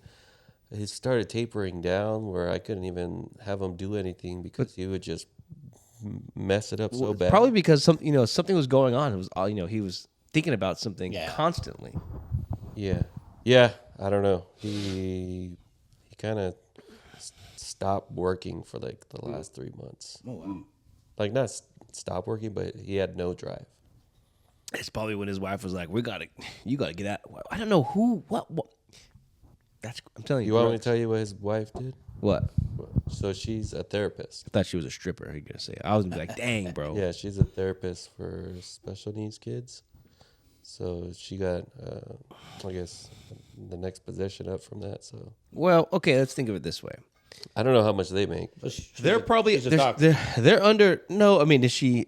then he started tapering down where I couldn't even have him do anything because he would just mess it up so bad. probably because something was going on. It was all he was thinking about something Yeah. constantly. Yeah. I don't know. He kind of stopped working for like the last 3 months. oh, wow. Like not stop working, but he had no drive. It's probably when his wife was like, you gotta get out. I don't know what. I'm telling you. You want me to tell you what his wife did? What? So she's a therapist. I thought she was a stripper. You're gonna say. I was gonna be like, dang, bro. Yeah, she's a therapist for special needs kids. So she got, I guess, the next position up from that. So Well, okay. Let's think of it this way. I don't know how much they make. They're probably she's a doctor. they're under. No, I mean, is she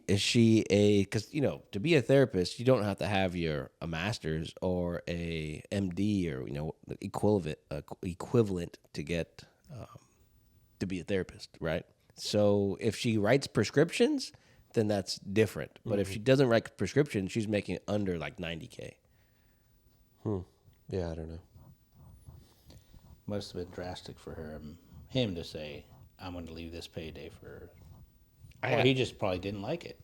a? Because to be a therapist, you don't have to have a master's or a MD or equivalent to get to be a therapist, right? So if she writes prescriptions, then that's different. But if she doesn't write prescriptions, she's making under like $90K. Yeah, I don't know. Must have been drastic for him to say, "I'm going to leave this payday for." Or he just probably didn't like it.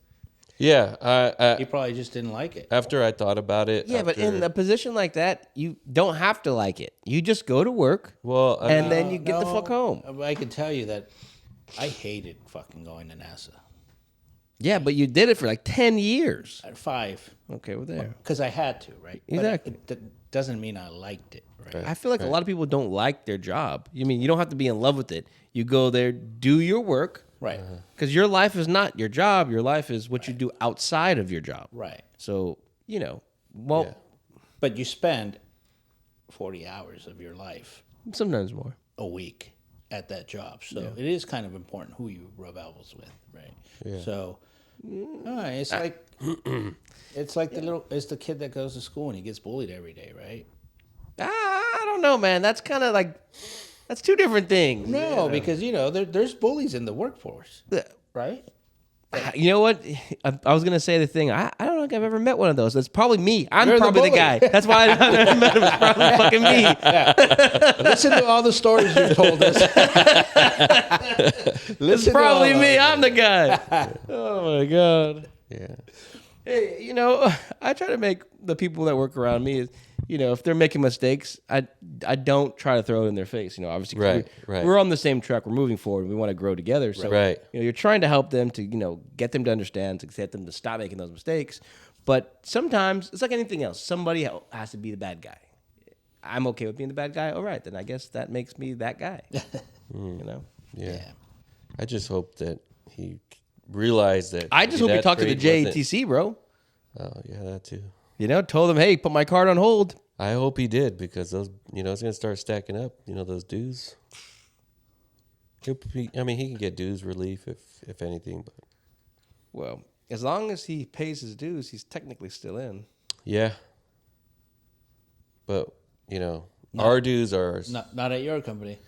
Yeah, He probably just didn't like it. after I thought about it. Yeah, but in a position like that, you don't have to like it. You just go to work, Well, I and mean, then you get the fuck home. I can tell you that I hated fucking going to NASA. Yeah, but you did it for like 10 years. At 5, Okay, we're there. because I had to, right? Exactly. But it doesn't mean I liked it, right? I feel like a lot of people don't like their job. You mean you don't have to be in love with it. You go there, do your work, Right, because your life is not your job. Your life is what you do outside of your job. right. So, Yeah. But you spend 40 hours of your life sometimes more. a week at that job, so it is kind of important who you rub elbows with, right? Yeah. So it's like it's the kid that goes to school and he gets bullied every day, right? I don't know, man. That's kind of like, that's two different things. No, because there's bullies in the workforce, right? You know what? I was gonna say the thing. I don't think I've ever met one of those. That's probably me. I'm You're the probably the bully. guy. That's why I've never met him. It's probably fucking me. Listen to all the stories you've told us. It's probably me. I'm the guy. Oh my god. yeah. Hey, I try to make the people that work around me, if they're making mistakes, I don't try to throw it in their face. Obviously, 'cause Right. we're on the same track. We're moving forward. We want to grow together. So, Right. you're trying to help them to, get them to understand, to get them to stop making those mistakes. But sometimes it's like anything else. Somebody has to be the bad guy. I'm okay with being the bad guy. All right, then I guess that makes me that guy. Yeah. I just hope that he realized that. I just hope you that talk to the trade wasn't- JTC, bro. Oh yeah, that too. Told them, hey, put my card on hold. I hope he did because those, it's gonna start stacking up. Those dues. He can get dues relief if anything, but Well, as long as he pays his dues, he's technically still in. yeah. But our dues are Not at your company.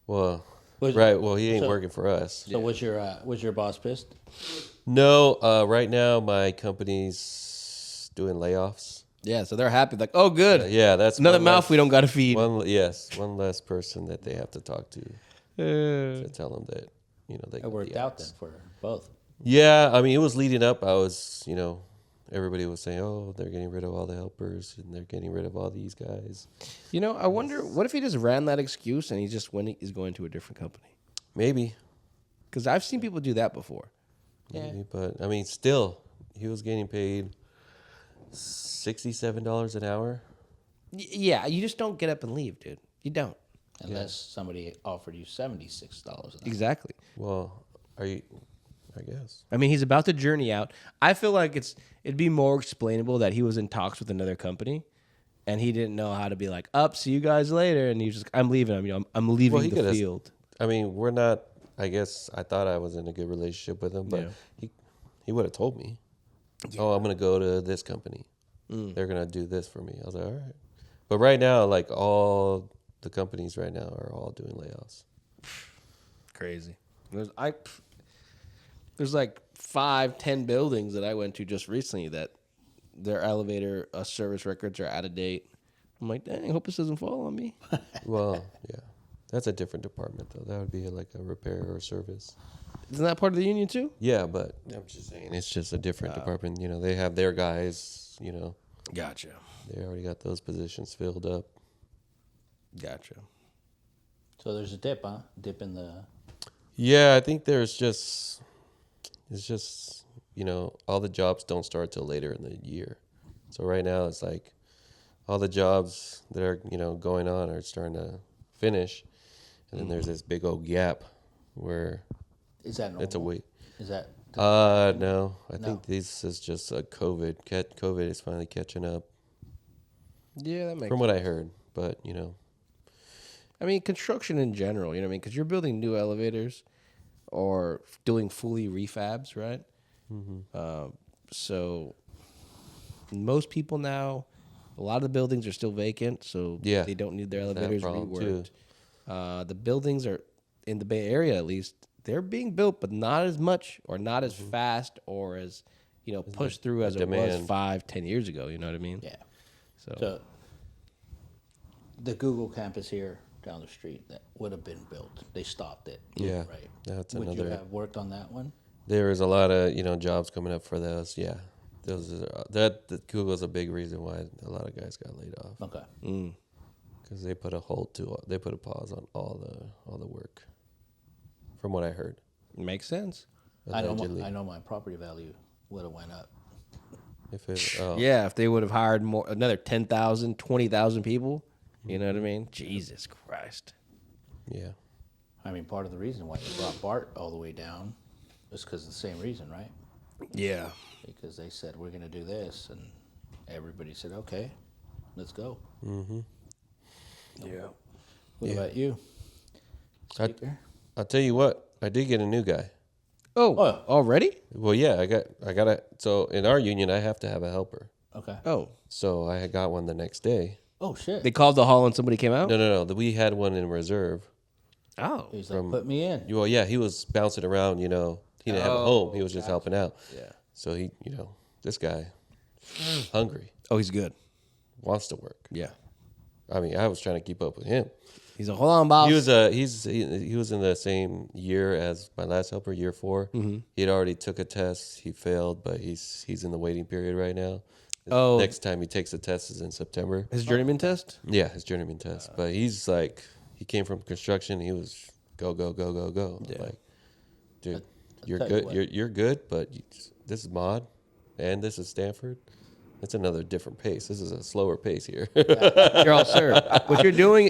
well, Was- right. Well, he ain't so- working for us. So was your boss pissed? No, right now my company's doing layoffs. Yeah, so they're happy. Like, oh, good. Yeah, that's Another one mouth less- we don't got to feed. one less person that they have to talk to Uh, tell them that they It got worked the out outs. then for both. Yeah, it was leading up. I was, everybody was saying, "Oh, they're getting rid of all the helpers and they're getting rid of all these guys." I wonder, what if he just ran that excuse and he's going to a different company? Maybe, Because I've seen people do that before. maybe, but still, he was getting paid $67 an hour. Yeah, you just don't get up and leave, dude. You don't. unless somebody offered you $76 an hour. Exactly. Well, are you? I guess. I mean, he's about to journey out. I feel like it'd be more explainable that he was in talks with another company, and he didn't know how to be like, "Up, see you guys later," and he's just, "I'm leaving. I'm leaving he the could've- field." I mean, we're not. I guess I thought I was in a good relationship with him, but he would have told me. Oh, I'm gonna go to this company. They're gonna do this for me. I was like, all right. But right now, like all the companies right now are all doing layoffs. Crazy. There's like 5-10 buildings that I went to just recently that their elevator service records are out of date. I'm like, dang, I hope this doesn't fall on me. Well, yeah, that's a different department though. That would be like a repair or service. Isn't that part of the union too? Yeah, but I'm just saying it's just a different department. You know, they have their guys. You know, Gotcha. they already got those positions filled up. Gotcha. So there's a dip, huh? Dip in the. Yeah, I think it's just you know, all the jobs don't start till later in the year. So right now it's like all the jobs that are, you know, going on are starting to finish, and then there's this big old gap where Is that normal? it's a wait. Is that? No, I think this is just a COVID. COVID is finally catching up, Yeah, that makes from what I heard. But you know, I mean, construction in general, you know what I mean? Because you're building new elevators or doing fully refabs, right? So most people now, a lot of the buildings are still vacant, so Yeah, they don't need their that elevators problem reworked. The buildings are, in the Bay Area at least, they're being built, but not as much or not as fast or as, you know, pushed through as it was demand. 5-10 years ago. You know what I mean? Yeah. So, So the Google campus here down the street that would have been built, they stopped it. Yeah, Right. that's Would you another- have worked on that one? there is a lot of, you know, jobs coming up for those. Yeah, those are, that Google's a big reason why a lot of guys got laid off, Okay. because they put a pause on all the work, from what I heard. makes sense. Allegedly. I know my property value would have went up. If it, oh, Yeah, if they would have hired another 10,000, 20,000 people, you know what I mean? Jesus Christ. yeah, I mean, part of the reason why they brought BART all the way down is because of the same reason, right? Yeah. Because they said, we're going to do this. And everybody said, okay, let's go. Yeah. What about you? I- Speaker? I'll tell you what, I did get a new guy. Oh, Oh. already? Well, yeah, I got a. So in our union, I have to have a helper. Okay. Oh. So I got one the next day. Oh, shit. They called the hall and somebody came out? No. We had one in reserve. Oh. He's like, put me in. Well, yeah, he was bouncing around. You know, he didn't have a home. He was just helping out. Yeah. So he, you know, this guy, hungry, Oh, he's good. wants to work. Yeah. I mean, I was trying to keep up with him. He's a hold on, boss. He was he was in the same year as my last helper, year 4. He had already took a test. He failed, but he's in the waiting period right now. Oh. Next time he takes the test is in September. His journeyman test? Yeah, his journeyman test. But he's like, he came from construction. He was go. Yeah. Like, dude, you're tell you good. what. You're good, but this is Mod, and this is Stanford. It's another different pace. This is a slower pace here. You're all, sir. What you're doing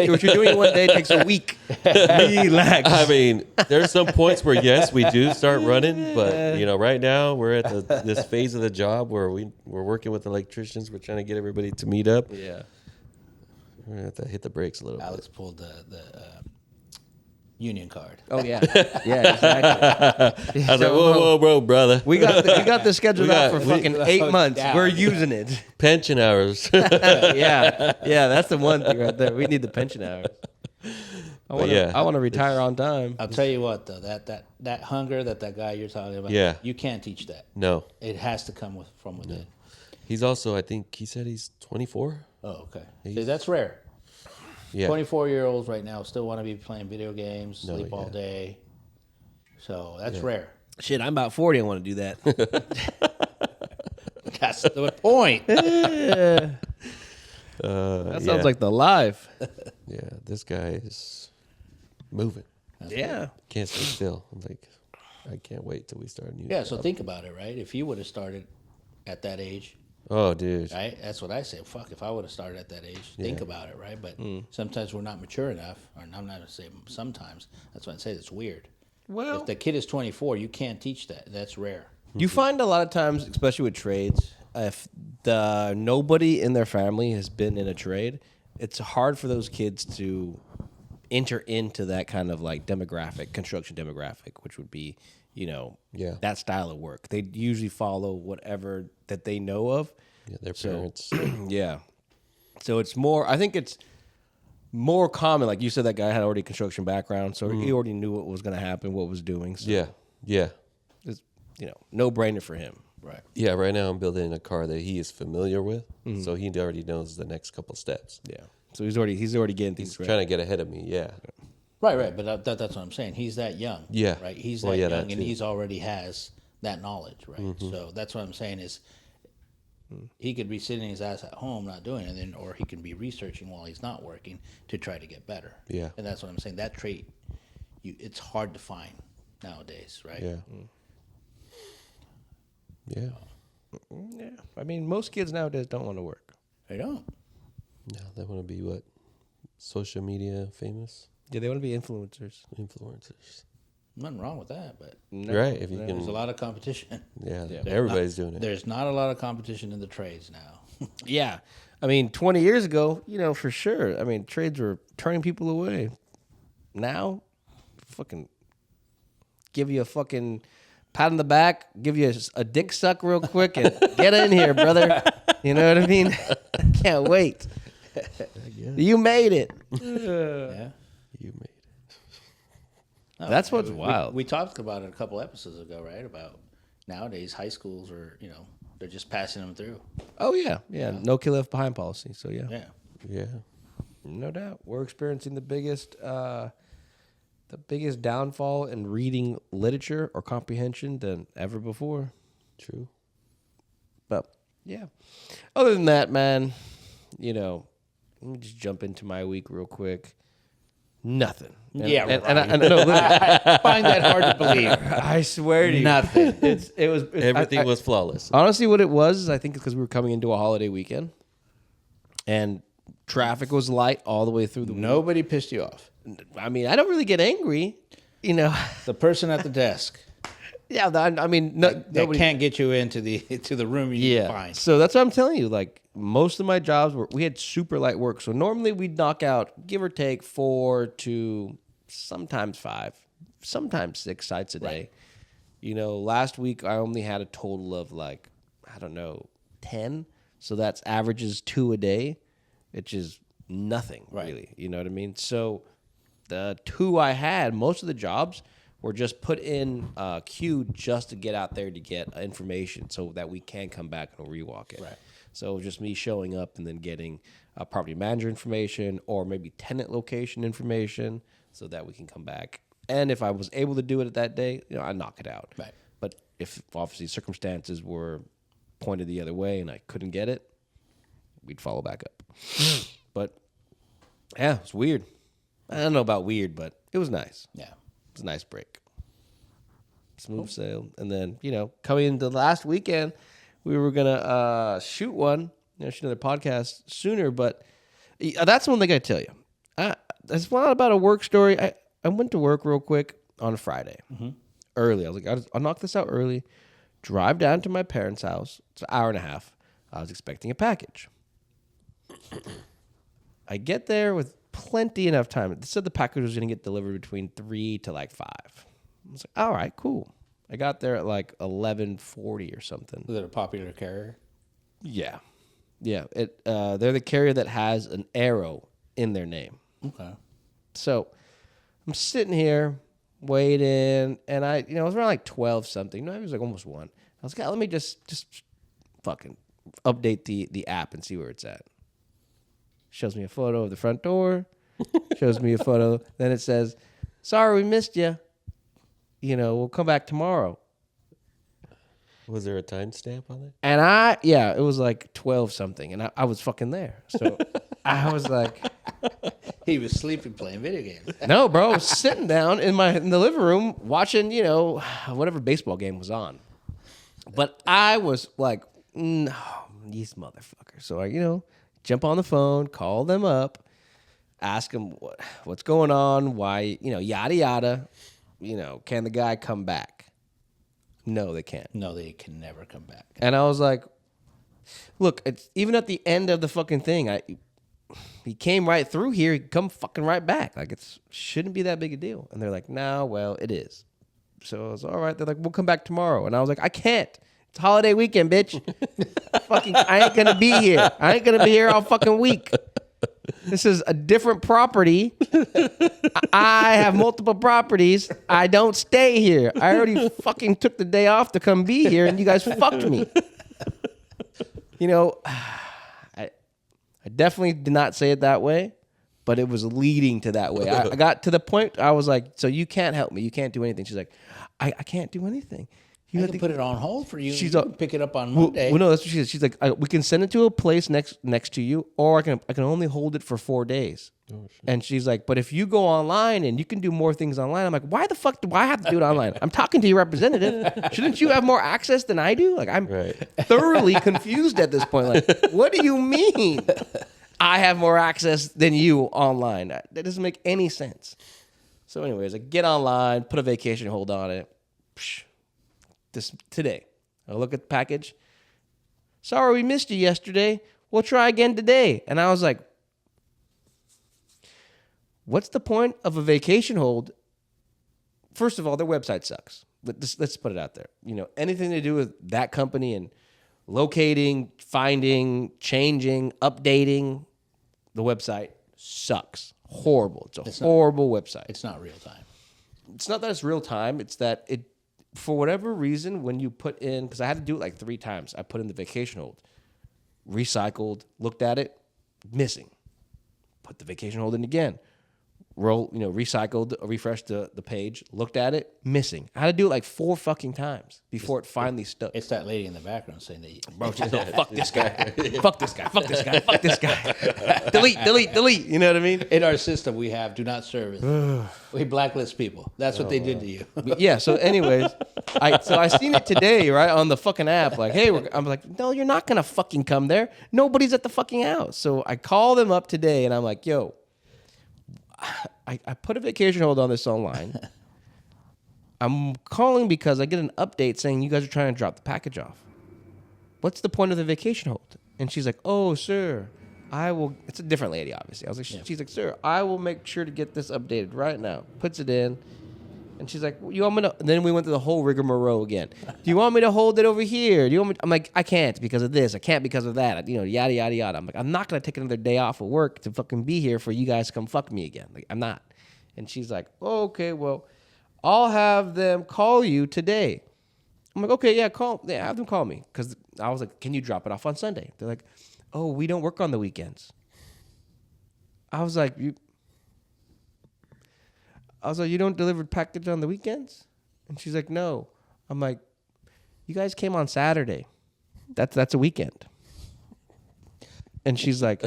one day takes a week. Relax. I mean, there's some points where yes, we do start running, but you know, right now we're at this phase of the job where we're working with electricians. We're trying to get everybody to meet up. Yeah. We're gonna have to hit the brakes a little Alex pulled the union card. Oh yeah. Yeah, exactly. bit. I was like, whoa, bro, brother. We got this scheduled We out got- for fucking 8 months. down. We're using it. Pension hours. Yeah. That's the one thing right there. We need the pension hours. I want to retire on time. I'll tell you what, though, that hunger that guy you're talking about, Yeah. you can't teach that. No, It has to come from within. he's also. I think he said he's 24. Oh, okay. See, that's rare. Yeah. 24-year-olds right now still want to be playing video games, No, sleep all yeah. day. So that's rare. Shit, I'm about 40. I want to do that. That's the point. That sounds like the life. Yeah, this guy is moving. Yeah. Can't stay still. I'm like, I can't wait till we start a new. Yeah, so job. think about it, right? If you would have started at that age, Oh, dude. Right? That's what I say. Fuck, if I would have started at that age, think about it, right? But sometimes we're not mature enough, or I'm not going to say sometimes. That's why I say it's weird. Well, If the kid is 24, you can't teach that. That's rare. you find a lot of times, especially with trades, if nobody in their family has been in a trade, it's hard for those kids to enter into that kind of like demographic, construction demographic, which would be, Yeah. that style of work. They usually follow whatever that they know of. Yeah, their parents. Yeah. So it's more, I think it's more common. Like you said, that guy had already a construction background, so he already knew what was going to happen, what was doing. So Yeah. Yeah. it's, no brainer for him. Right. Yeah, right now I'm building a car that he is familiar with, so he already knows the next couple steps. Yeah. So he's already getting things He's ready. trying to get ahead of me. Yeah. Right. But that's what I'm saying. He's that young. Yeah. Right. He's Well, that yeah, young, that and too. he's already has that knowledge. Right. So that's what I'm saying is he could be sitting his ass at home not doing it, or he can be researching while he's not working to try to get better. Yeah. And that's what I'm saying. That trait, it's hard to find nowadays. Right. Yeah. Yeah. Yeah. I mean, most kids nowadays don't want to work. They don't. No, they want to be what? Social media famous Yeah, they want to be influencers. influencers. Nothing wrong with that, but Right. If you there's a can. lot of competition. Yeah. Yeah. Everybody's doing it. There's not a lot of competition in the trades now. Yeah. I mean, 20 years ago, for sure. I mean, trades were turning people away. Now, fucking give you a fucking pat on the back, give you a dick suck real quick, and get in here, brother. You know what I mean? I can't wait. You made it. Yeah. You made it. No, That's what's we- wild. We talked about it a couple episodes ago, right? About nowadays high schools are, they're just passing them through. Oh, yeah. Yeah. No kill left behind policy. So, yeah. Yeah. Yeah. No doubt. We're experiencing the biggest downfall in reading literature or comprehension than ever before. True. But yeah. Other than that, man, let me just jump into my week real quick. Nothing. Yeah, and, right. I no, literally, I find that hard to believe. I swear to you, Nothing. Everything was flawless. honestly what it was. Is I think because we were coming into a holiday weekend, and traffic was light all the way through the. Nobody pissed you off. I mean, I don't really get angry, The person at the desk Yeah, I mean, that nobody can't get you into the room you need to Yeah. find. So that's what I'm telling you. Like most of my jobs we had super light work. So normally we'd knock out, give or take, 4 to sometimes 5, sometimes 6 sites a day. Last week I only had a total of 10. So that's averages 2 a day, which is nothing really. You know what I mean? So the 2 I had, most of the jobs were just put in queue just to get out there to get information so that we can come back and rewalk it. Right. So it was just me showing up and then getting property manager information or maybe tenant location information so that we can come back. And if I was able to do it that day, I knock it out. Right. But if obviously circumstances were pointed the other way and I couldn't get it, we'd follow back up. But yeah, it was weird. I don't know about weird, but it was nice. Yeah. It's a nice break. Smooth sail. And then, coming into last weekend, we were going to shoot shoot another podcast sooner. But that's one thing I tell you. It's not about a work story. I went to work real quick on Friday, early. I was like, I'll knock this out early, drive down to my parents' house. It's an hour and a half. I was expecting a package. I get there with plenty enough time. They said the package was going to get delivered between 3 to 5. I was like, all right, cool. I got there at 11:40 or something. Was it a popular carrier? Yeah. Yeah. They're the carrier that has an arrow in their name. Okay. So I'm sitting here waiting, and it was around 12 something. No, it was almost 1. I was like, let me just fucking update the app and see where it's at. Shows me a photo of the front door. Shows me a photo. Then it says, sorry, we missed you. We'll come back tomorrow. Was there a timestamp on it? And it was 12 something, and I was fucking there. So I was like, He was sleeping playing video games. no, bro, I was sitting down in the living room watching, whatever baseball game was on. But I was like, no, these motherfuckers. So I jump on the phone, call them up, ask them what's going on, why, yada yada. Can the guy come back? No, they can't. No, they can never come back. And I was like, look, it's even at the end of the fucking thing, he came right through here, he come fucking right back. Like shouldn't be that big a deal. And they're like, no, well, it is. So I was all right. They're like, we'll come back tomorrow. And I was like, I can't. It's holiday weekend, bitch. I ain't gonna be here. I ain't gonna be here all fucking week. This is a different property. I have multiple properties. I don't stay here. I already fucking took the day off to come be here, and you guys fucked me. I definitely did not say it that way, but it was leading to that way. I got to the point I was like, so you can't help me. You can't do anything. She's like, I can't do anything. You have to put it on hold for you. She's You can pick it up on Monday. Well, no, that's what she said. She's like, we can send it to a place next to you, or I can only hold it for 4 days. Oh, shit. And she's like, but if you go online and you can do more things online, I'm like, why the fuck do I have to do it online? I'm talking to your representative. Shouldn't you have more access than I do? Like, I'm thoroughly confused at this point. Like, what do you mean I have more access than you online? That doesn't make any sense. So anyways, I get online, put a vacation hold on it. Today, I look at the package. Sorry, we missed you yesterday. We'll try again today. And I was like, what's the point of a vacation hold? First of all, their website sucks. Let's put it out there. Anything to do with that company and locating, finding, changing, updating, the website sucks. Horrible. It's a horrible website. It's not real time. It's not that it's real time. It's that for whatever reason, when you put in, because I had to do it like 3 times, I put in the vacation hold, recycled, looked at it, missing. Put the vacation hold in again. Recycled, refreshed the page, looked at it, missing. I had to do it like 4 fucking times before it finally stuck. It's that lady in the background saying that. Bro, she's like, fuck this guy. Fuck this guy. Fuck this guy. Fuck this guy. Delete. You know what I mean? In our system, we have do not service. We blacklist people. That's what they did to you. Yeah. So, anyways, I seen it today, right, on the fucking app. Like, hey, I'm like, no, you're not gonna fucking come there. Nobody's at the fucking house. So I call them up today, and I'm like, yo, I put a vacation hold on this online. I'm calling because I get an update saying you guys are trying to drop the package off. What's the point of the vacation hold? And she's like, oh, sir, I will. It's a different lady, obviously. I was like, she's like, sir, I will make sure to get this updated right now. Puts it in. And she's like, you want me to? And then we went through the whole rigmarole again. Do you want me to hold it over here? Do you want me? I'm like, I can't because of this. I can't because of that. Yada, yada, yada. I'm like, I'm not going to take another day off of work to fucking be here for you guys to come fuck me again. Like, I'm not. And she's like, oh, okay, well, I'll have them call you today. I'm like, okay, yeah, have them call me. Because I was like, can you drop it off on Sunday? They're like, oh, we don't work on the weekends. I was like, you don't deliver package on the weekends? And she's like, no. I'm like, you guys came on Saturday. That's a weekend. And she's like,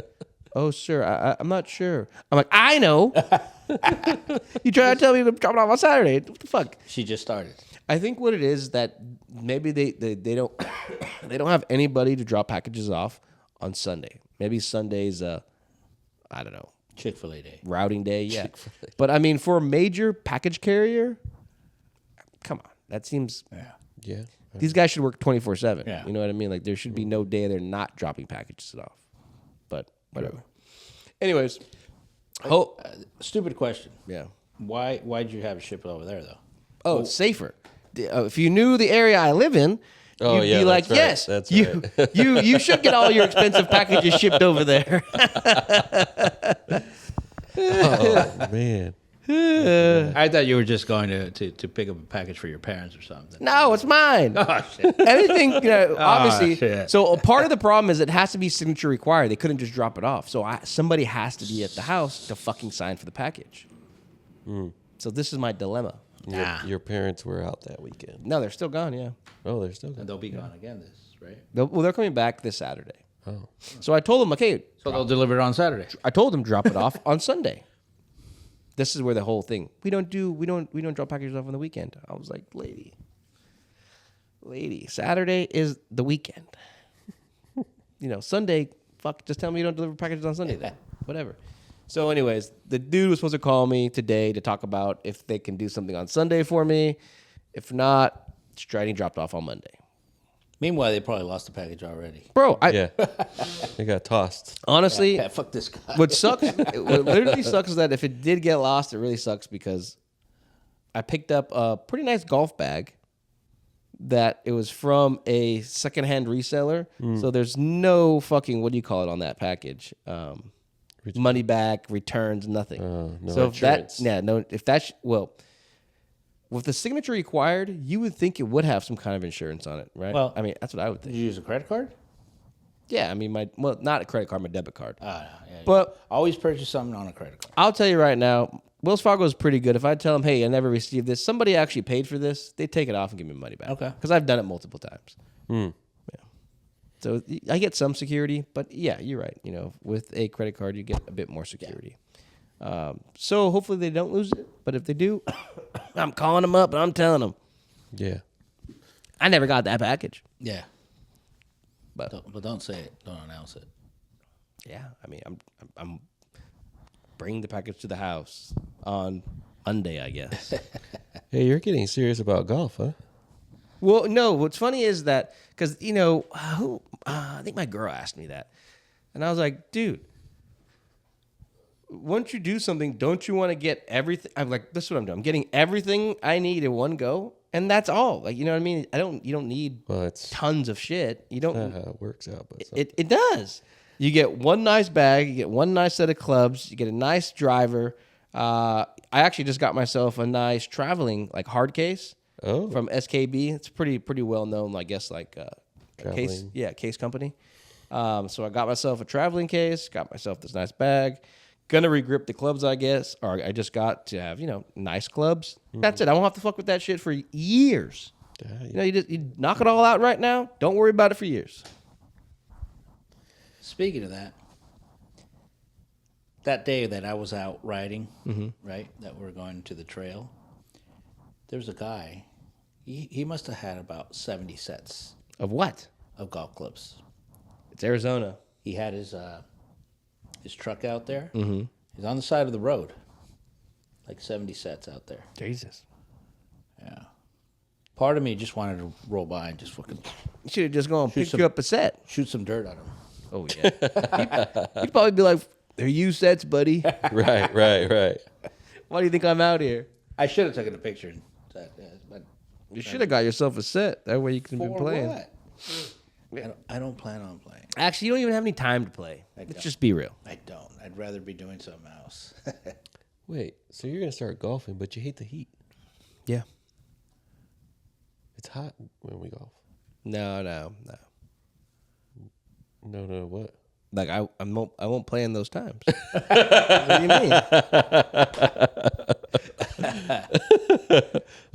oh, sir, I'm not sure. I'm like, I know. You try to tell me to drop it off on Saturday. What the fuck? She just started. I think what it is that maybe they don't they don't have anybody to drop packages off on Sunday. Maybe Sunday's I don't know. Chick-fil-A day. Routing day, yeah. Chick-fil-A. But I mean, for a major package carrier, come on. That seems Yeah. These guys should work 24/7. Yeah. You know what I mean? Like there should be no day they're not dropping packages off. But whatever. Anyways, stupid question. yeah. Why'd you have it shipped over there though? Oh, it's safer. If you knew the area I live in, Oh, you'd yeah, be like, that's right. yes, That's you should get all your expensive packages shipped over there. Oh man. I thought you were just going to pick up a package for your parents or something. No, it's mine. Oh shit. Anything, obviously. shit. So a part of the problem is it has to be signature required. They couldn't just drop it off. So somebody has to be at the house to fucking sign for the package. So this is my dilemma. Your parents were out that weekend. No, they're still gone. Yeah. Oh, they're still And gone. they'll be gone again right? They're coming back this Saturday. Oh. So I told them, okay, So they'll deliver it on Saturday. I told them drop it off on Sunday. This is where the whole thing. We don't drop packages off on the weekend. I was like, lady, Saturday is the weekend. Sunday, fuck, just tell me you don't deliver packages on Sunday then. Whatever. So anyways, the dude was supposed to call me today to talk about if they can do something on Sunday for me. If not, Striding dropped off on Monday. Meanwhile, they probably lost the package already. Bro, Yeah. They got tossed. honestly, Yeah, fuck this guy. what literally sucks is that if it did get lost, it really sucks because I picked up a pretty nice golf bag that it was from a secondhand reseller. So there's no fucking, what do you call it on that package? Money back, returns, nothing. No so insurance. with the signature required, you would think it would have some kind of insurance on it, right? Well- I mean, that's what I would Did think. you use a credit card? Yeah, I mean, not a credit card, my debit card. Yeah. But Always purchase something on a credit card. I'll tell you right now, Wells Fargo is pretty good. If I tell them, hey, I never received this, somebody actually paid for this, they take it off and give me money back. Okay. Because I've done it multiple times. Yeah. So I get some security, but yeah, you're right. With a credit card, you get a bit more security. So hopefully they don't lose it. But if they do, I'm calling them up and I'm telling them, Yeah. I never got that package. Yeah. But But don't say it. Don't announce it. yeah, I mean, I'm bringing the package to the house on Monday, I guess. Hey, you're getting serious about golf, huh? Well, no. What's funny is that because I think my girl asked me that, and I was like, dude, once you do something, don't you want to get everything? I'm like, this is what I'm doing. I'm getting everything I need in one go, and that's all. Like, you know what I mean? You don't need Well, it's tons of shit. You don't. not how it works out, but It does. You get one nice bag, you get one nice set of clubs, you get a nice driver. I actually just got myself a nice traveling hard case from SKB. It's pretty well known, I guess, case Traveling. case company. So I got myself a traveling case, got myself this nice bag. Gonna regrip the clubs, I guess, or I just got to have nice clubs. That's it. I won't have to fuck with that shit for years. You knock it all out right now. Don't worry about it for years. Speaking of that day that I was out riding, right, that we're going to the trail, there was a guy. He must have had about 70 sets Of what? of golf clubs. It's Arizona. He had his truck out there. Mm-hmm. He's on the side of the road, 70 sets out there. Jesus. Yeah. Part of me just wanted to roll by and just fucking You should have just gone and picked some- you up a set. shoot some dirt on him. Oh, yeah. He'd probably be like, they're used sets, buddy. right. Why do you think I'm out here? I should have taken a picture. But You should have got yourself a set. That way you can be for playing. what? I don't plan on playing. Actually, you don't even have any time to play. Let's just be real. I don't. I'd rather be doing something else. Wait, so you're gonna start golfing, but you hate the heat? Yeah. It's hot when we golf. No. No, what? I won't play in those times. What do you mean?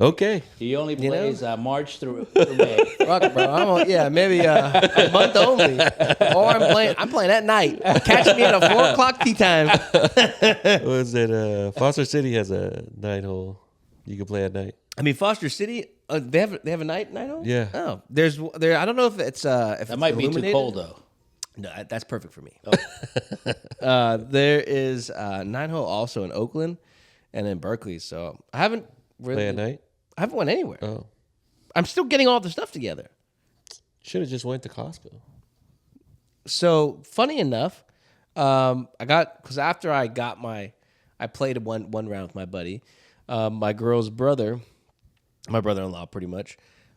Okay. He only You know? plays March through May. Fuck, bro. Maybe a month only. Or I'm playing at night. Catch me at a 4 o'clock tea time. Was it Foster City has a 9-hole you can play at night? I mean, Foster City, they have a night hole? Yeah. Oh, there. I don't know if it's That might be too cold though. No, that's perfect for me. There is 9-hole also in Oakland and in Berkeley. So I haven't really Play at night? I haven't went anywhere. Oh. I'm still getting all the stuff together. Should have just went to Costco. So funny enough, because after I played one round with my buddy, my girl's brother, my brother-in-law, pretty much.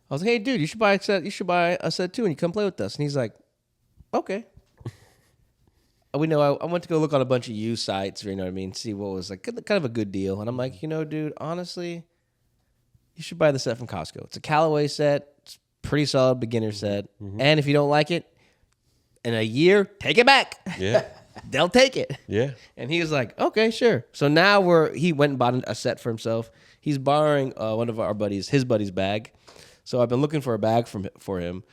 I was like, hey, dude, you should buy a set. You should buy a set too, and you come play with us. And he's like, okay. We know I went to go look on a bunch of used sites, you know what I mean, see what was kind of a good deal. And I'm like, dude, honestly, you should buy the set from Costco. It's a Callaway set. It's pretty solid beginner set. And if you don't like it, in a year, take it back. Yeah. They'll take it. Yeah. And he was like, okay, sure. So now he went and bought a set for himself. He's borrowing one of his buddy's bag. So I've been looking for a bag for him.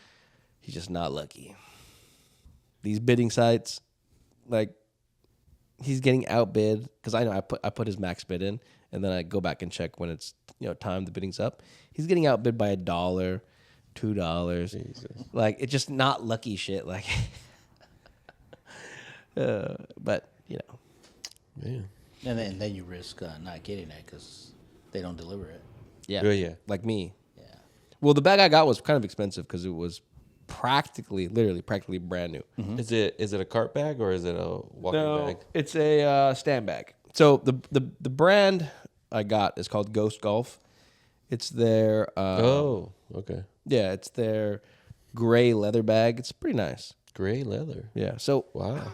He's just not lucky. These bidding sites, he's getting outbid because I know I put his max bid in, and then I go back and check when it's time the bidding's up. He's getting outbid by $1, $2. Jesus. It's just not lucky shit. But you know, Man. And then you risk not getting it because they don't deliver it. yeah, Oh, yeah. like me. Yeah. Well, the bag I got was kind of expensive because it was literally practically brand new. Is it a cart bag or is it a walking bag? It's a stand bag. So the brand I got is called Ghost Golf. It's their Oh, okay. yeah, it's their gray leather bag. It's pretty nice. Gray leather. Yeah. So Wow.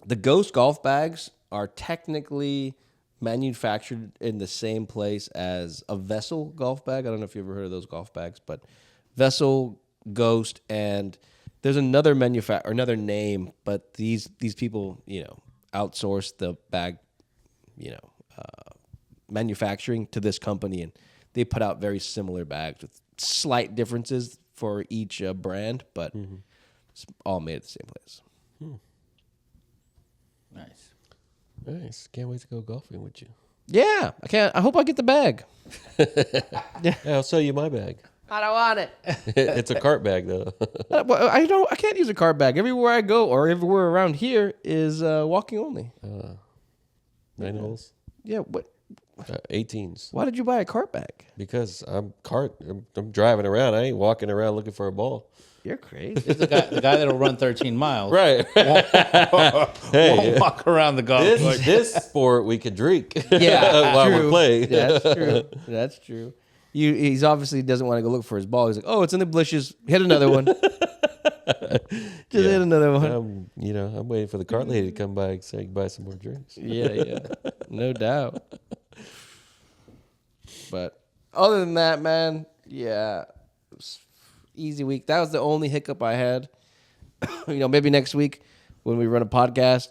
the Ghost Golf bags are technically manufactured in the same place as a Vessel golf bag. I don't know if you ever heard of those golf bags, but Vessel, Ghost, and there's another another name, but these people, you know, outsource the bag, you know, manufacturing to this company, and they put out very similar bags with slight differences for each brand, but it's all made at the same place. Nice. Nice. Can't wait to go golfing with you. Yeah, I can't. I hope I get the bag. Yeah, I'll sell you my bag. I don't want it. It's a cart bag though. Well, I don't. I can't use a cart bag. Everywhere I go or everywhere around here is walking only. 9 holes. Yeah. What? 18s. Why did you buy a cart bag? Because I'm driving around. I ain't walking around looking for a ball. You're crazy. It's the guy that'll run 13 miles. Right. Won't walk around the golf course. This sport we could drink. Yeah, while true. we're playing. That's true. That's true. He's obviously doesn't want to go look for his ball. He's like, oh, it's in the bushes. Hit another one. Just hit another one. I'm waiting for the cart lady to come by so I can buy some more drinks. Yeah, no doubt. But other than that, man, yeah, it was easy week. That was the only hiccup I had. Maybe next week when we run a podcast,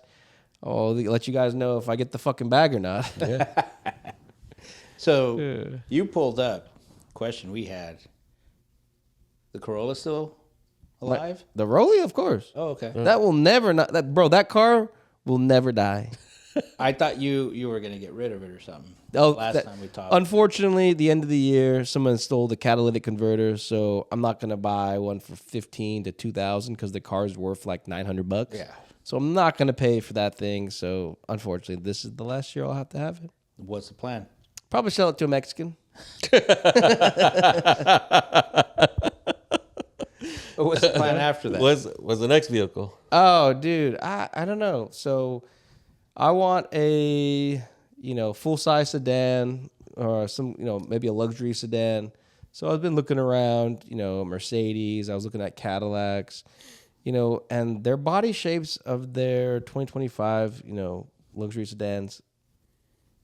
I'll let you guys know if I get the fucking bag or not. Yeah. So you pulled up. Question we had. The Corolla still alive? The Rollie, of course. Oh, okay. That will never not that car will never die. I thought you were gonna get rid of it or something. Oh, Last time we talked. Unfortunately, the end of the year, someone stole the catalytic converter, so I'm not gonna buy one for $15,000 to $2,000 because the car's worth like $900. Yeah. So I'm not gonna pay for that thing. So unfortunately, this is the last year I'll have to have it. What's the plan? Probably sell it to a Mexican. What's the plan after that? Was the next vehicle? Oh, dude, I don't know. So I want a full size sedan or some maybe a luxury sedan. So I've been looking around, Mercedes. I was looking at Cadillacs, and their body shapes of their 2025 luxury sedans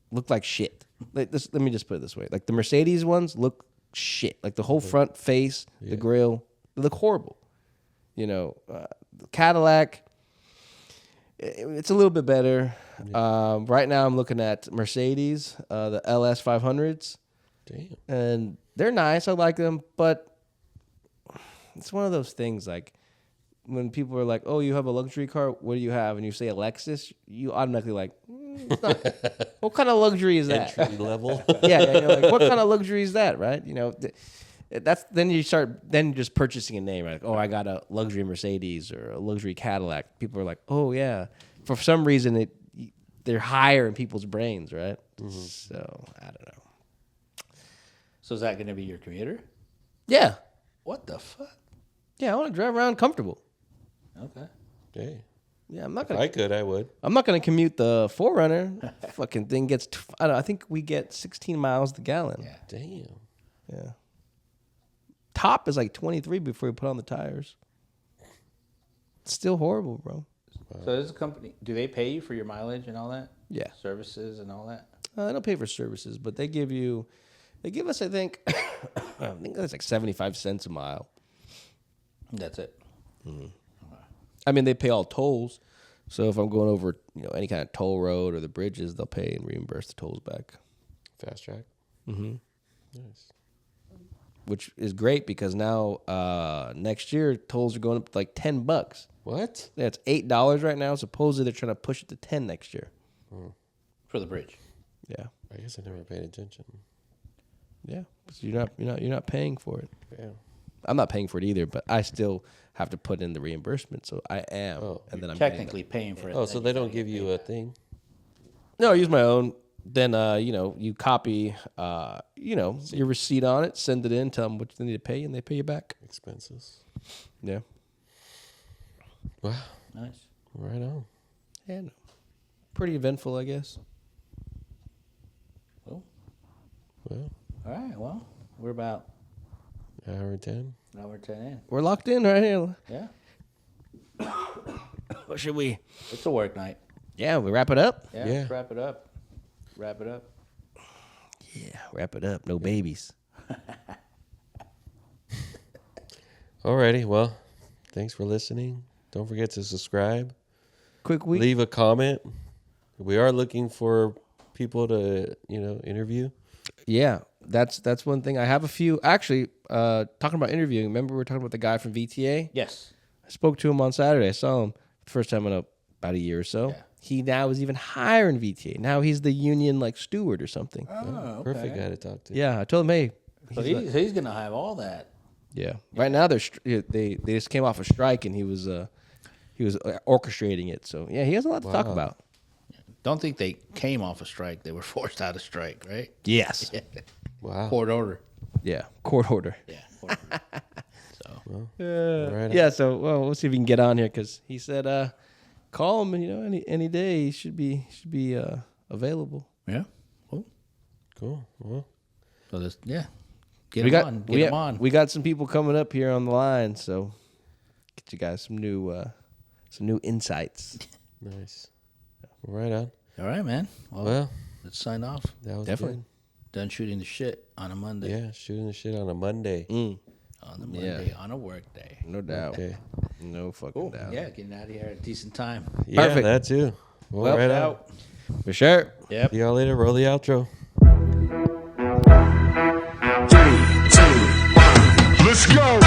look like shit. Let me just put it this way: like the Mercedes ones look shit. Like the whole front face, the grille, they look horrible. The Cadillac, it's a little bit better. Right now, I'm looking at Mercedes, the LS 500s. Damn. And they're nice. I like them, but it's one of those things like when people are like, "Oh, you have a luxury car. What do you have?" and you say a Lexus, you automatically like, it's not, what kind of luxury is that? Entry level. Yeah, like, what kind of luxury is that, right? That's then you start just purchasing a name, right? Like, oh, I got a luxury Mercedes or a luxury Cadillac. People are like, oh yeah. For some reason, they're higher in people's brains, right? Mm-hmm. So I don't know. So is that going to be your commuter? Yeah, What the fuck? I want to drive around comfortable. Okay. Hey, Yeah, I'm not if gonna. I could, I would. I'm not gonna commute the 4Runner. Fucking thing gets. I think we get 16 miles the gallon. Yeah. Damn. Yeah. Top is like 23 before you put on the tires. It's still horrible, bro. So this company, do they pay you for your mileage and all that? Yeah. Services and all that? I don't pay for services, but they give us, I think, that's like 75 cents a mile. That's it. I mean, they pay all tolls. So if I'm going over, any kind of toll road or the bridges, they'll pay and reimburse the tolls back. Fast track. Mm-hmm. Nice. Which is great because now next year tolls are going up to like $10. What? Yeah, it's $8 right now. Supposedly they're trying to push it to 10 next year. For the bridge. Yeah, I guess I never paid attention. yeah. So you're not paying for it. Yeah. I'm not paying for it either, but I still have to put in the reimbursement. So I am, and then I'm getting Technically paying for it. Oh, so they don't give you a thing? No, I use my own. Then you copy your receipt on it, send it in, tell them what you need to pay, and they pay you back. Expenses. Yeah. Wow. Nice. Right on. And pretty eventful, I guess. Cool. Well, All right. Well, we're about hour 10. an hour 10 in. We're locked in right here. Yeah. What should we? It's a work night. Yeah, we wrap it up. Yeah. Yeah. Let's wrap it up. Wrap it up. Yeah, wrap it up. No babies. Alrighty. Well, thanks for listening. Don't forget to subscribe. Quick week. Leave a comment. We are looking for people to, interview. Yeah, that's one thing. I have a few. Actually, talking about interviewing. Remember we were talking about the guy from VTA? Yes. I spoke to him on Saturday. I saw him first time in about a year or so. Yeah. He now is even higher in VTA. Now he's the union steward or something. Oh, Perfect guy to talk to. Yeah, I told him, hey. So he's going to have all that. Yeah. Right now they just came off a strike and he was orchestrating it. So yeah, he has a lot to talk about. Don't think they came off a strike. They were forced out of strike, right? Yes. Wow. Court order. Yeah. Court order. Yeah. Court order. So Right on. Yeah. So we'll see if we can get on here because he said call him and any day he should be available. yeah. Cool. Cool. Well, So this Get him on. Get him on. We got some people coming up here on the line, so get you guys some new insights. nice. Right on. All right, man. Well, let's sign off. that was Definitely. Done shooting the shit on a Monday. good. Yeah, shooting the shit on a Monday. On the Monday, on a work day. No doubt. Okay. No fucking Cool. doubt. Yeah, getting out of here at a decent time. Yeah, Perfect. that too. Well, right out. For sure. Yep. See y'all later. Roll the outro. 3, 2, 1. Let's go.